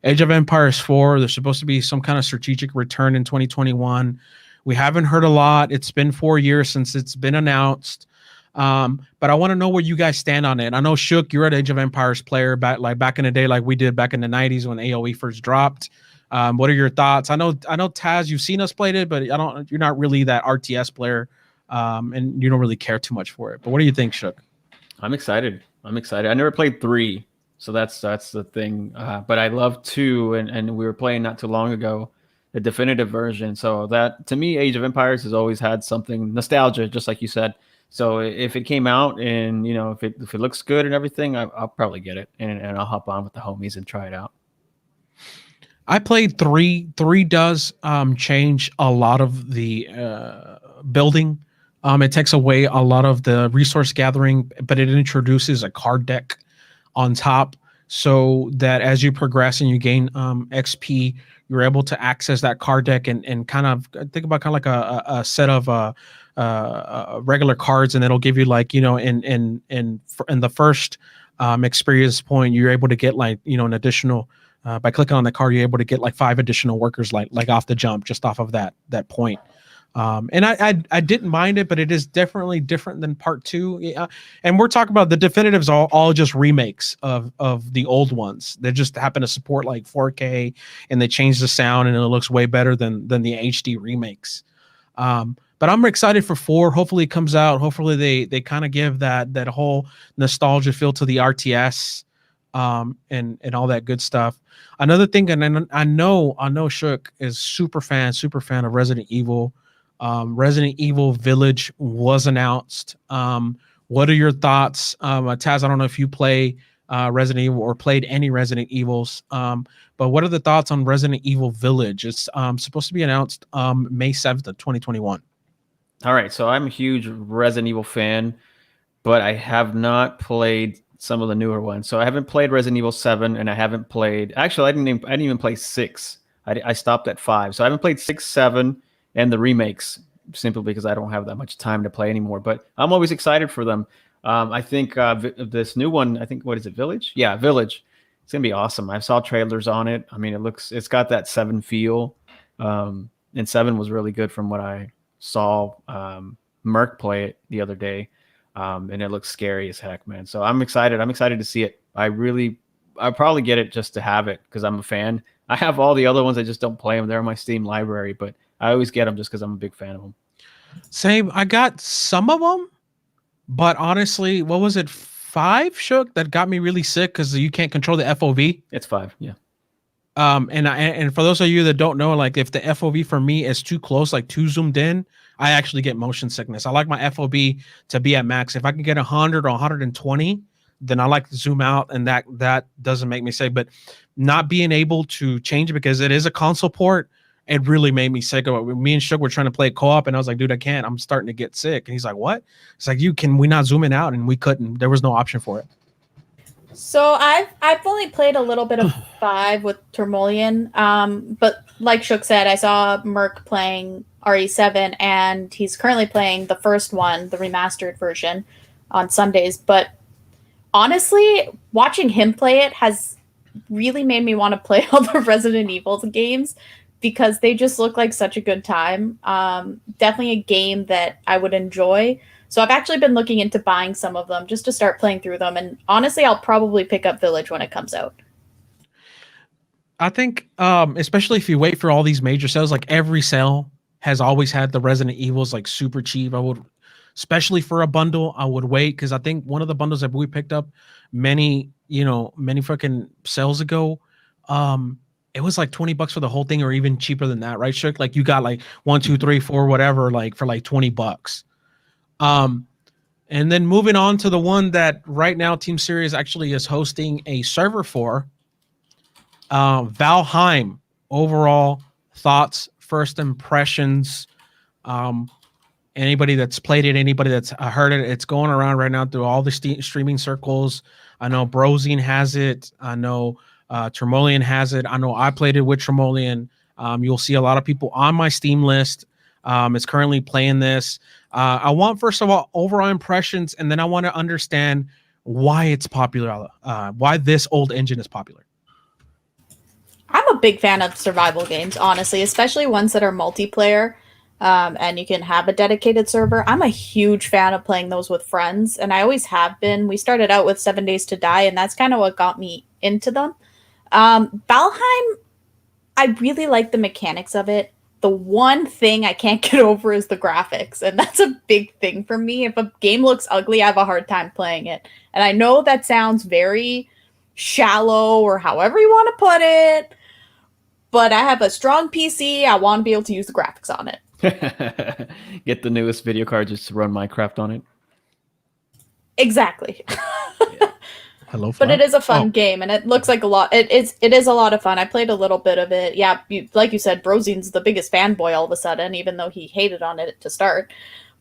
Age of Empires 4, there's supposed to be some kind of strategic return in 2021. We haven't heard a lot. It's been 4 years since it's been announced. But I want to know where you guys stand on it. I know, Shook, you're an Age of Empires player back in the day, like we did back in the 90s when AoE first dropped. What are your thoughts? I know Taz, you've seen us play it, but you're not really that RTS player, and you don't really care too much for it. But what do you think, Shook? I'm excited. I never played 3, so that's the thing. But I love 2, and we were playing not too long ago, the definitive version. So that, to me, Age of Empires has always had something nostalgia, just like you said. So if it came out and, if it looks good and everything, I'll probably get it, and I'll hop on with the homies and try it out. I played 3. 3 does change a lot of the building. It takes away a lot of the resource gathering, but it introduces a card deck on top, so that as you progress and you gain XP, you're able to access that card deck and kind of think about kind of like a set of regular cards, and it'll give you, like, in the first experience point, you're able to get, like, an additional by clicking on the card, you're able to get like 5 additional workers, like off the jump, just off of that point. And I didn't mind it, but it is definitely different than part 2. Yeah. And we're talking about the definitives, all just remakes of the old ones. They just happen to support like 4K, and they change the sound, and it looks way better than the HD remakes. But I'm excited for 4. Hopefully it comes out. Hopefully they kind of give that whole nostalgia feel to the RTS, and all that good stuff. Another thing, and I know Shook is super fan of Resident Evil. Resident Evil Village was announced. What are your thoughts? Taz, I don't know if you play Resident Evil or played any Resident Evils, but what are the thoughts on Resident Evil Village? It's supposed to be announced May 7th of 2021. All right, so I'm a huge Resident Evil fan, but I have not played some of the newer ones. So I haven't played Resident Evil 7, and I haven't played, actually, I didn't even play 6. I stopped at 5. So I haven't played 6, 7, and the remakes, simply because I don't have that much time to play anymore. But I'm always excited for them. I think this new one, I think, what is it, Village? Yeah, Village. It's gonna be awesome. I saw trailers on it. I mean, it's got that 7 feel, and 7 was really good from what I saw. Merc play it the other day, and it looks scary as heck, man. So I'm excited. I'm excited to see it. I'll probably get it just to have it because I'm a fan. I have all the other ones. I just don't play them. They're in my Steam library, but I always get them just because I'm a big fan of them. Same. I got some of them, but honestly, what was it? 5 Shook that got me really sick because you can't control the FOV. It's 5, yeah. And for those of you that don't know, like if the FOV for me is too close, like too zoomed in, I actually get motion sickness. I like my FOV to be at max. If I can get 100 or 120, then I like to zoom out, and that doesn't make me sick. But not being able to change it because it is a console port, it really made me sick. Me and Shook were trying to play co-op, and I was like, dude, I can't. I'm starting to get sick. And he's like, what? It's like, can we not zoom in out? And we couldn't. There was no option for it. So I've only played a little bit of 5 with Termolian, but like Shook said, I saw Merc playing RE7, and he's currently playing the first one, the remastered version, on Sundays. But honestly, watching him play it has really made me want to play all the Resident Evil games because they just look like such a good time. Definitely a game that I would enjoy. So I've actually been looking into buying some of them just to start playing through them. And honestly, I'll probably pick up Village when it comes out. I think, especially if you wait for all these major sales, like every sale has always had the Resident Evils like super cheap. I would, especially for a bundle, I would wait because I think one of the bundles that we picked up many fucking sales ago, it was like $20 for the whole thing, or even cheaper than that, right, Shook? Like you got like 1, 2, 3, 4, whatever, like for like $20. And then moving on to the one that right now Team Serious actually is hosting a server for, Valheim. Overall thoughts, first impressions. Anybody that's played it, anybody that's heard it, it's going around right now through all the streaming circles. I know Brozine has it. I know Termolian has it. I know I played it with Termolian. You'll see a lot of people on my Steam list is currently playing this. I want, first of all, overall impressions, and then I want to understand why it's popular, why this old engine is popular. I'm a big fan of survival games, honestly, especially ones that are multiplayer and you can have a dedicated server. I'm a huge fan of playing those with friends, and I always have been. We started out with 7 Days to Die, and that's kind of what got me into them. Valheim, I really like the mechanics of it. The one thing I can't get over is the graphics, and that's a big thing for me. If a game looks ugly, I have a hard time playing it. And I know that sounds very shallow or however you want to put it, but I have a strong PC. I want to be able to use the graphics on it. Get the newest video card just to run Minecraft on it. Exactly. Yeah. Hello, but it is a fun game, and it looks like a lot. It is a lot of fun. I played a little bit of it. Yeah, like you said, Brozine's the biggest fanboy all of a sudden, even though he hated on it to start.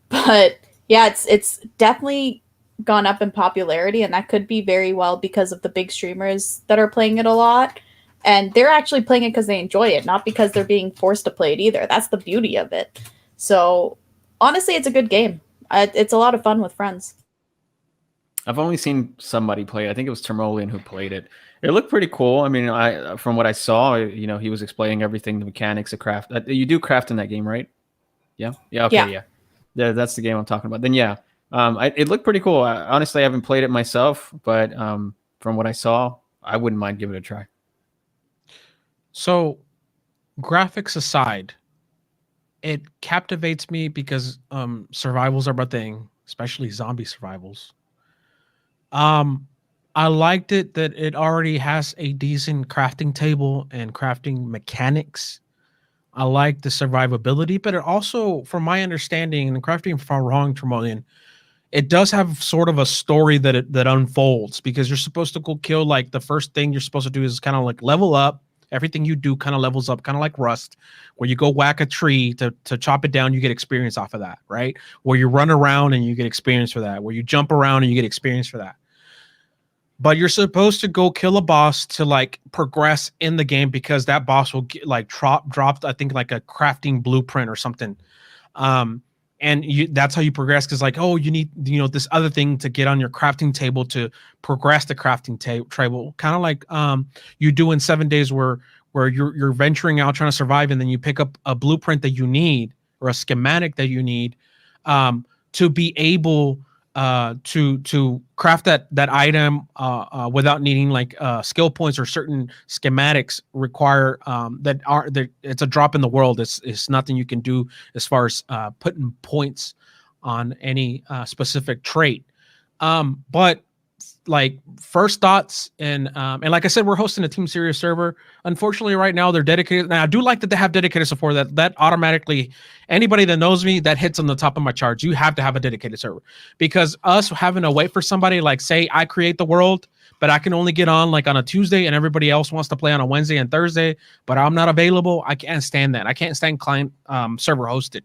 But yeah, it's definitely gone up in popularity, and that could be very well because of the big streamers that are playing it a lot. And they're actually playing it because they enjoy it, not because they're being forced to play it either. That's the beauty of it. So honestly, it's a good game. It's a lot of fun with friends. I've only seen somebody play it. I think it was Termolian who played it. It looked pretty cool. I mean, from what I saw, he was explaining everything, the mechanics of craft. You do craft in that game, right? Yeah. Yeah. Okay. Yeah. That's the game I'm talking about. Then yeah, it looked pretty cool. Honestly, I haven't played it myself, but from what I saw, I wouldn't mind giving it a try. So, graphics aside, it captivates me because survivals are my thing, especially zombie survivals. I liked it that it already has a decent crafting table and crafting mechanics. I like the survivability, but it also, from my understanding, and correct me if I'm wrong, Termolian, it does have sort of a story that unfolds, because you're supposed to go kill, like, the first thing you're supposed to do is kind of like level up. Everything you do kind of levels up, kind of like Rust, where you go whack a tree to chop it down, you get experience off of that, right? Where you run around and you get experience for that. Where you jump around and you get experience for that. But you're supposed to go kill a boss to like progress in the game, because that boss will get, like dropped, I think, like a crafting blueprint or something. and that's how you progress. Because like, oh, you need this other thing to get on your crafting table to progress the crafting table, kind of like you do in 7 days, where you're venturing out trying to survive, and then you pick up a blueprint that you need or a schematic that you need to be able to craft that item without needing like skill points, or certain schematics require that it's a drop in the world. It's nothing you can do as far as putting points on any specific trait. But like first thoughts, and like I said, we're hosting a Team Serious server. Unfortunately, right now they're dedicated. Now I do like that they have dedicated support. That automatically, anybody that knows me, that hits on the top of my charts. You have to have a dedicated server, because us having to wait for somebody, like say I create the world, but I can only get on like on a Tuesday, and everybody else wants to play on a Wednesday and Thursday, but I'm not available. I can't stand that. I can't stand client server hosted,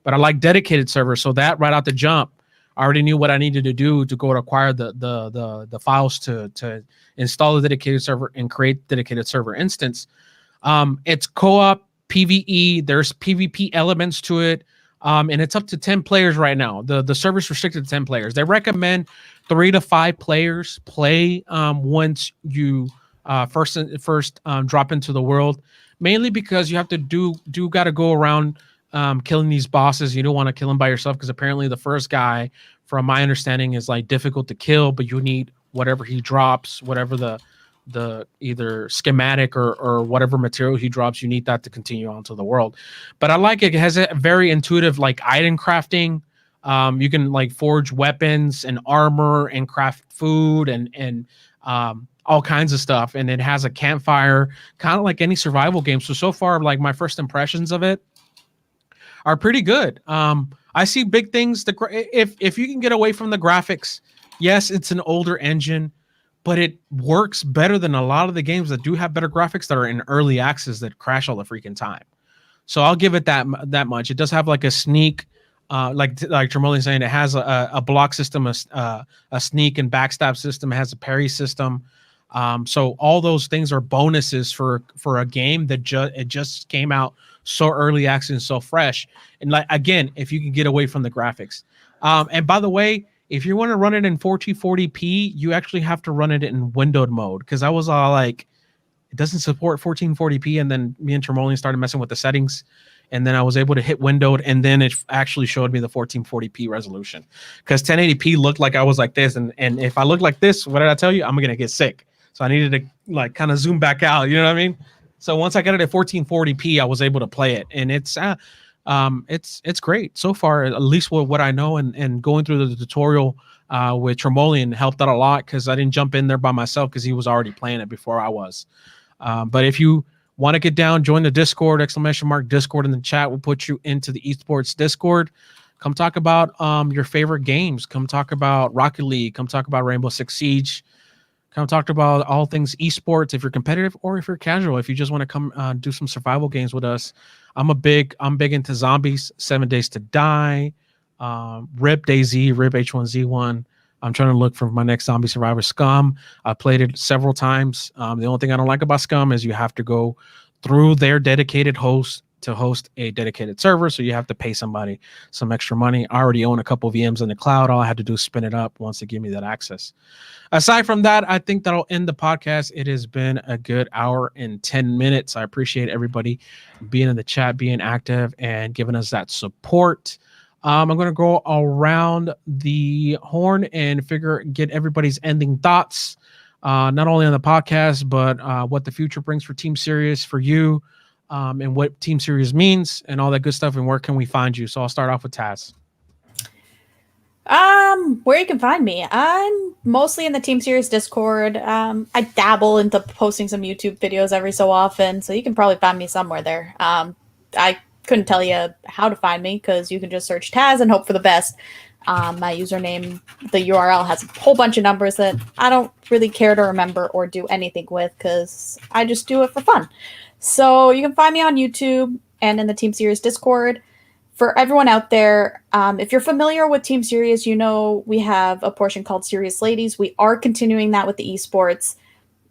but I like dedicated servers. So that right out the jump, I already knew what I needed to do to go to acquire the files to install the dedicated server and create dedicated server instance. It's co-op PvE. There's PvP elements to it, and it's up to 10 players right now. The server's restricted to 10 players. They recommend 3 to 5 players play once you first drop into the world, mainly because you have to got to go around killing these bosses. You don't want to kill them by yourself, because apparently the first guy, from my understanding, is like difficult to kill, but you need whatever he drops, whatever the either schematic or whatever material he drops, you need that to continue on to the world. But I like it. It has a very intuitive like item crafting. You can like forge weapons and armor and craft food and all kinds of stuff. And it has a campfire, kind of like any survival game. So far, like my first impressions of it are pretty good. I see big things. If you can get away from the graphics, yes, it's an older engine, but it works better than a lot of the games that do have better graphics that are in early access that crash all the freaking time. So I'll give it that much. It does have like a sneak, like Tremolian saying, it has a block system, a sneak and backstab system. It has a parry system. So all those things are bonuses for a game that just came out so early access and so fresh. And like, again, if you can get away from the graphics. And by the way, if you want to run it in 1440p, you actually have to run it in windowed mode, because I was all like, it doesn't support 1440p. And then me and Tremolian started messing with the settings, and then I was able to hit windowed, and then it actually showed me the 1440p resolution, because 1080p looked like I was like this. And if I look like this, what did I tell you? I'm going to get sick. So I needed to like kind of zoom back out. You know what I mean? So once I got it at 1440p, I was able to play it, and it's great so far, at least with what I know. And going through the tutorial with Tremolian helped out a lot, because I didn't jump in there by myself, because he was already playing it before I was. But if you want to get down, join the Discord, !Discord in the chat. We'll put you into the eSports Discord. Come talk about your favorite games. Come talk about Rocket League. Come talk about Rainbow Six Siege. Come talk about all things esports, if you're competitive or if you're casual. If you just want to come do some survival games with us, I'm big into zombies, 7 Days to Die, RIP DayZ, RIP H1Z1. I'm trying to look for my next zombie survivor, Scum. I played it several times. The only thing I don't like about Scum is you have to go through their dedicated host to host a dedicated server, so you have to pay somebody some extra money. I already own a couple of VMs in the cloud. All I had to do is spin it up once they give me that access. Aside from that, I think that'll end the podcast. It has been a good hour and 10 minutes. I appreciate everybody being in the chat, being active, and giving us that support. I'm going to go around the horn and get everybody's ending thoughts, not only on the podcast, but what the future brings for Team Serious for you. And what Team Serious means and all that good stuff, and where can we find you? So I'll start off with Taz. Where you can find me, I'm mostly in the Team Serious Discord. I dabble into posting some YouTube videos every so often, so you can probably find me somewhere there. I couldn't tell you how to find me, because you can just search Taz and hope for the best. My username, the URL, has a whole bunch of numbers that I don't really care to remember or do anything with, because I just do it for fun. So you can find me on YouTube and in the Team Serious Discord. For everyone out there, if you're familiar with Team Serious, you know we have a portion called Serious Ladies. We are continuing that with the eSports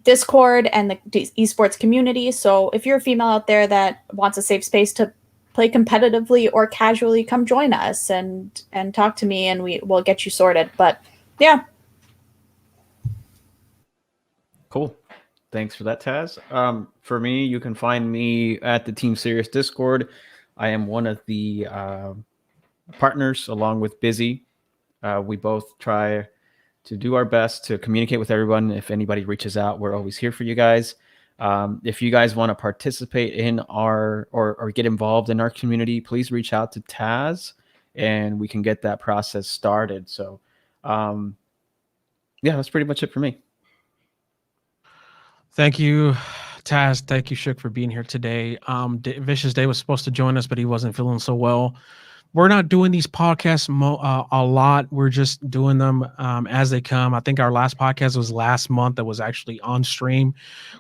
Discord and the eSports community. So if you're a female out there that wants a safe space to play competitively or casually, come join us and talk to me, and we'll get you sorted. But yeah. Cool. Thanks for that, Taz. For me, you can find me at the Team Serious Discord. I am one of the partners along with Busy. We both try to do our best to communicate with everyone. If anybody reaches out, we're always here for you guys. If you guys want to participate in our or get involved in our community, please reach out to Taz and we can get that process started. So yeah, that's pretty much it for me. Thank you, Taz. Thank you, Shook, for being here today. Vicious Day was supposed to join us, but he wasn't feeling so well. We're not doing these podcasts a lot. We're just doing them as they come. I think our last podcast was last month that was actually on stream.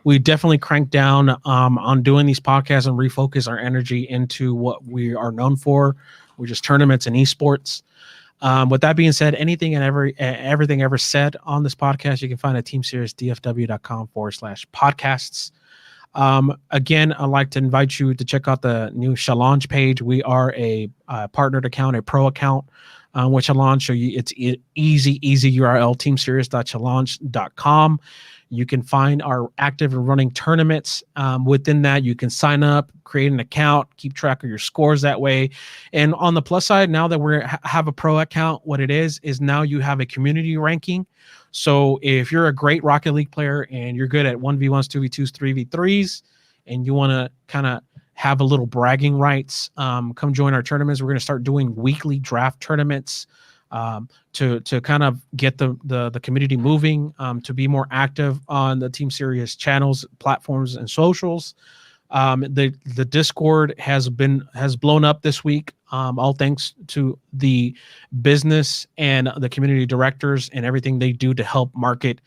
We definitely cranked down on doing these podcasts and refocus our energy into what we are known for, which is tournaments and esports. With that being said, anything and everything ever said on this podcast, you can find at teamseriesdfw.com/podcasts. Again, I'd like to invite you to check out the new Challenge page. We are a partnered account, a pro account with Challenge. So it's easy URL, teamserious.challenge.com. You can find our active and running tournaments. Within that, you can sign up, create an account, keep track of your scores that way. And on the plus side, now that we have a pro account, what it is now you have a community ranking. So if you're a great Rocket League player and you're good at 1v1s, 2v2s, 3v3s, and you want to kind of have a little bragging rights, come join our tournaments. We're going to start doing weekly draft tournaments to kind of get the community moving, to be more active on the Team Serious channels, platforms, and socials. The Discord has blown up this week, all thanks to the business and the community directors and everything they do to help market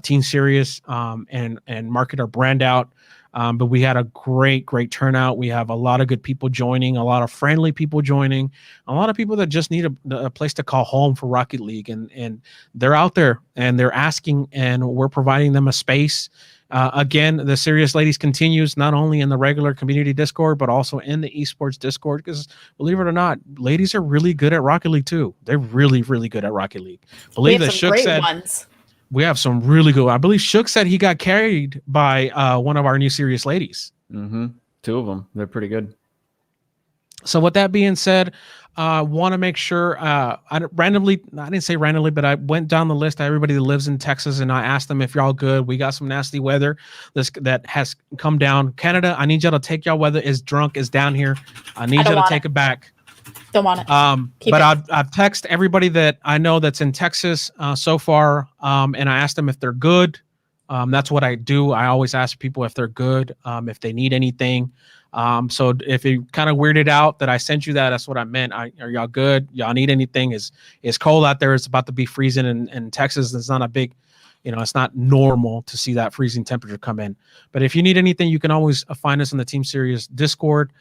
Team Serious and market our brand out. But we had a great turnout. We have a lot of good people joining, a lot of friendly people joining, a lot of people that just need a place to call home for Rocket League, and they're out there and they're asking, and we're providing them a space. Again, the Serious Ladies continues not only in the regular community Discord, but also in the esports Discord, because believe it or not, ladies are really good at Rocket League too. They're really good at Rocket League. Believe that Shook said ones. We have some really good. I believe Shook said he got carried by one of our new Serious Ladies. Mm-hmm. 2 of them. They're pretty good. So with that being said, want to make sure I didn't say randomly, but I went down the list of everybody that lives in Texas, and I asked them if y'all good. We got some nasty weather that has come down. Canada, I need y'all to take y'all weather is drunk is down here. I need y'all to take it back. Don't want it. But I've texted everybody that I know that's in Texas so far, and I asked them if they're good. That's what I do. I always ask people if they're good, if they need anything. So if you kind of weirded out that I sent you that, that's what I meant. Are y'all good? Y'all need anything? It's cold out there. It's about to be freezing in Texas. It's not a big, it's not normal to see that freezing temperature come in. But if you need anything, you can always find us on the Team Serious Discord.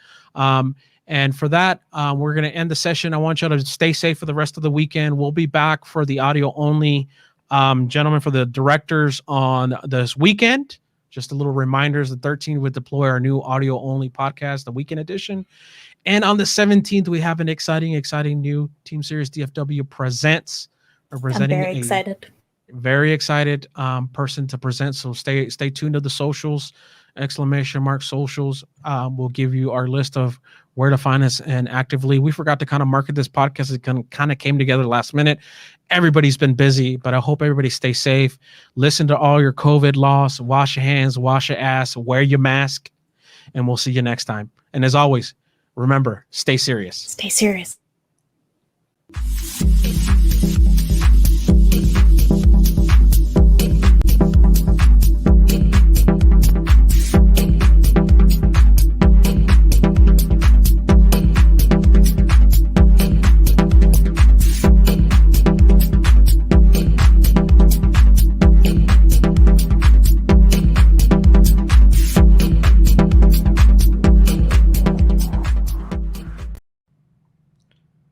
And for that, we're going to end the session. I want you to stay safe for the rest of the weekend. We'll be back for the audio only, gentlemen, for the directors on this weekend. Just a little reminders, the 13th would deploy our new audio only podcast, the weekend edition. And on the 17th, we have an exciting new Team Serious DFW presents. We're presenting I'm very excited. Very excited person to present. So stay tuned to the socials, ! Socials. We'll give you our list of where to find us and actively. We forgot to kind of market this podcast. It kind of came together last minute. Everybody's been busy, but I hope everybody stays safe. Listen to all your COVID laws. Wash your hands, wash your ass, wear your mask, and we'll see you next time. And as always, remember, stay serious. Stay serious.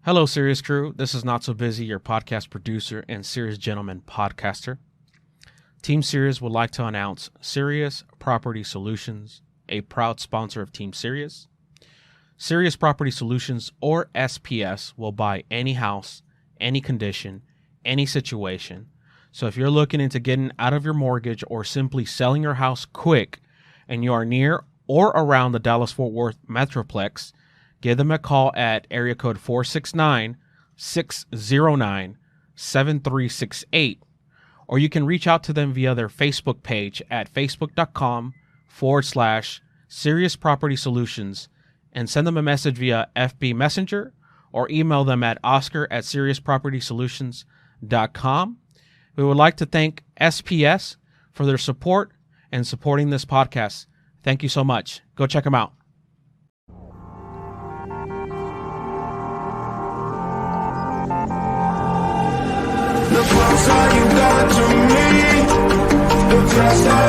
Hello, Serious Crew. This is Not So Busy, your podcast producer and Serious Gentleman podcaster. Team Serious would like to announce Serious Property Solutions, a proud sponsor of Team Serious. Serious Property Solutions, or SPS, will buy any house, any condition, any situation. So if you're looking into getting out of your mortgage or simply selling your house quick and you are near or around the Dallas-Fort Worth Metroplex, give them a call at area code 469-609-7368. Or you can reach out to them via their Facebook page at facebook.com/Serious Property Solutions and send them a message via FB Messenger or email them at oscar@seriouspropertysolutions.com. We would like to thank SPS for their support and supporting this podcast. Thank you so much. Go check them out. The closer you got to me, the faster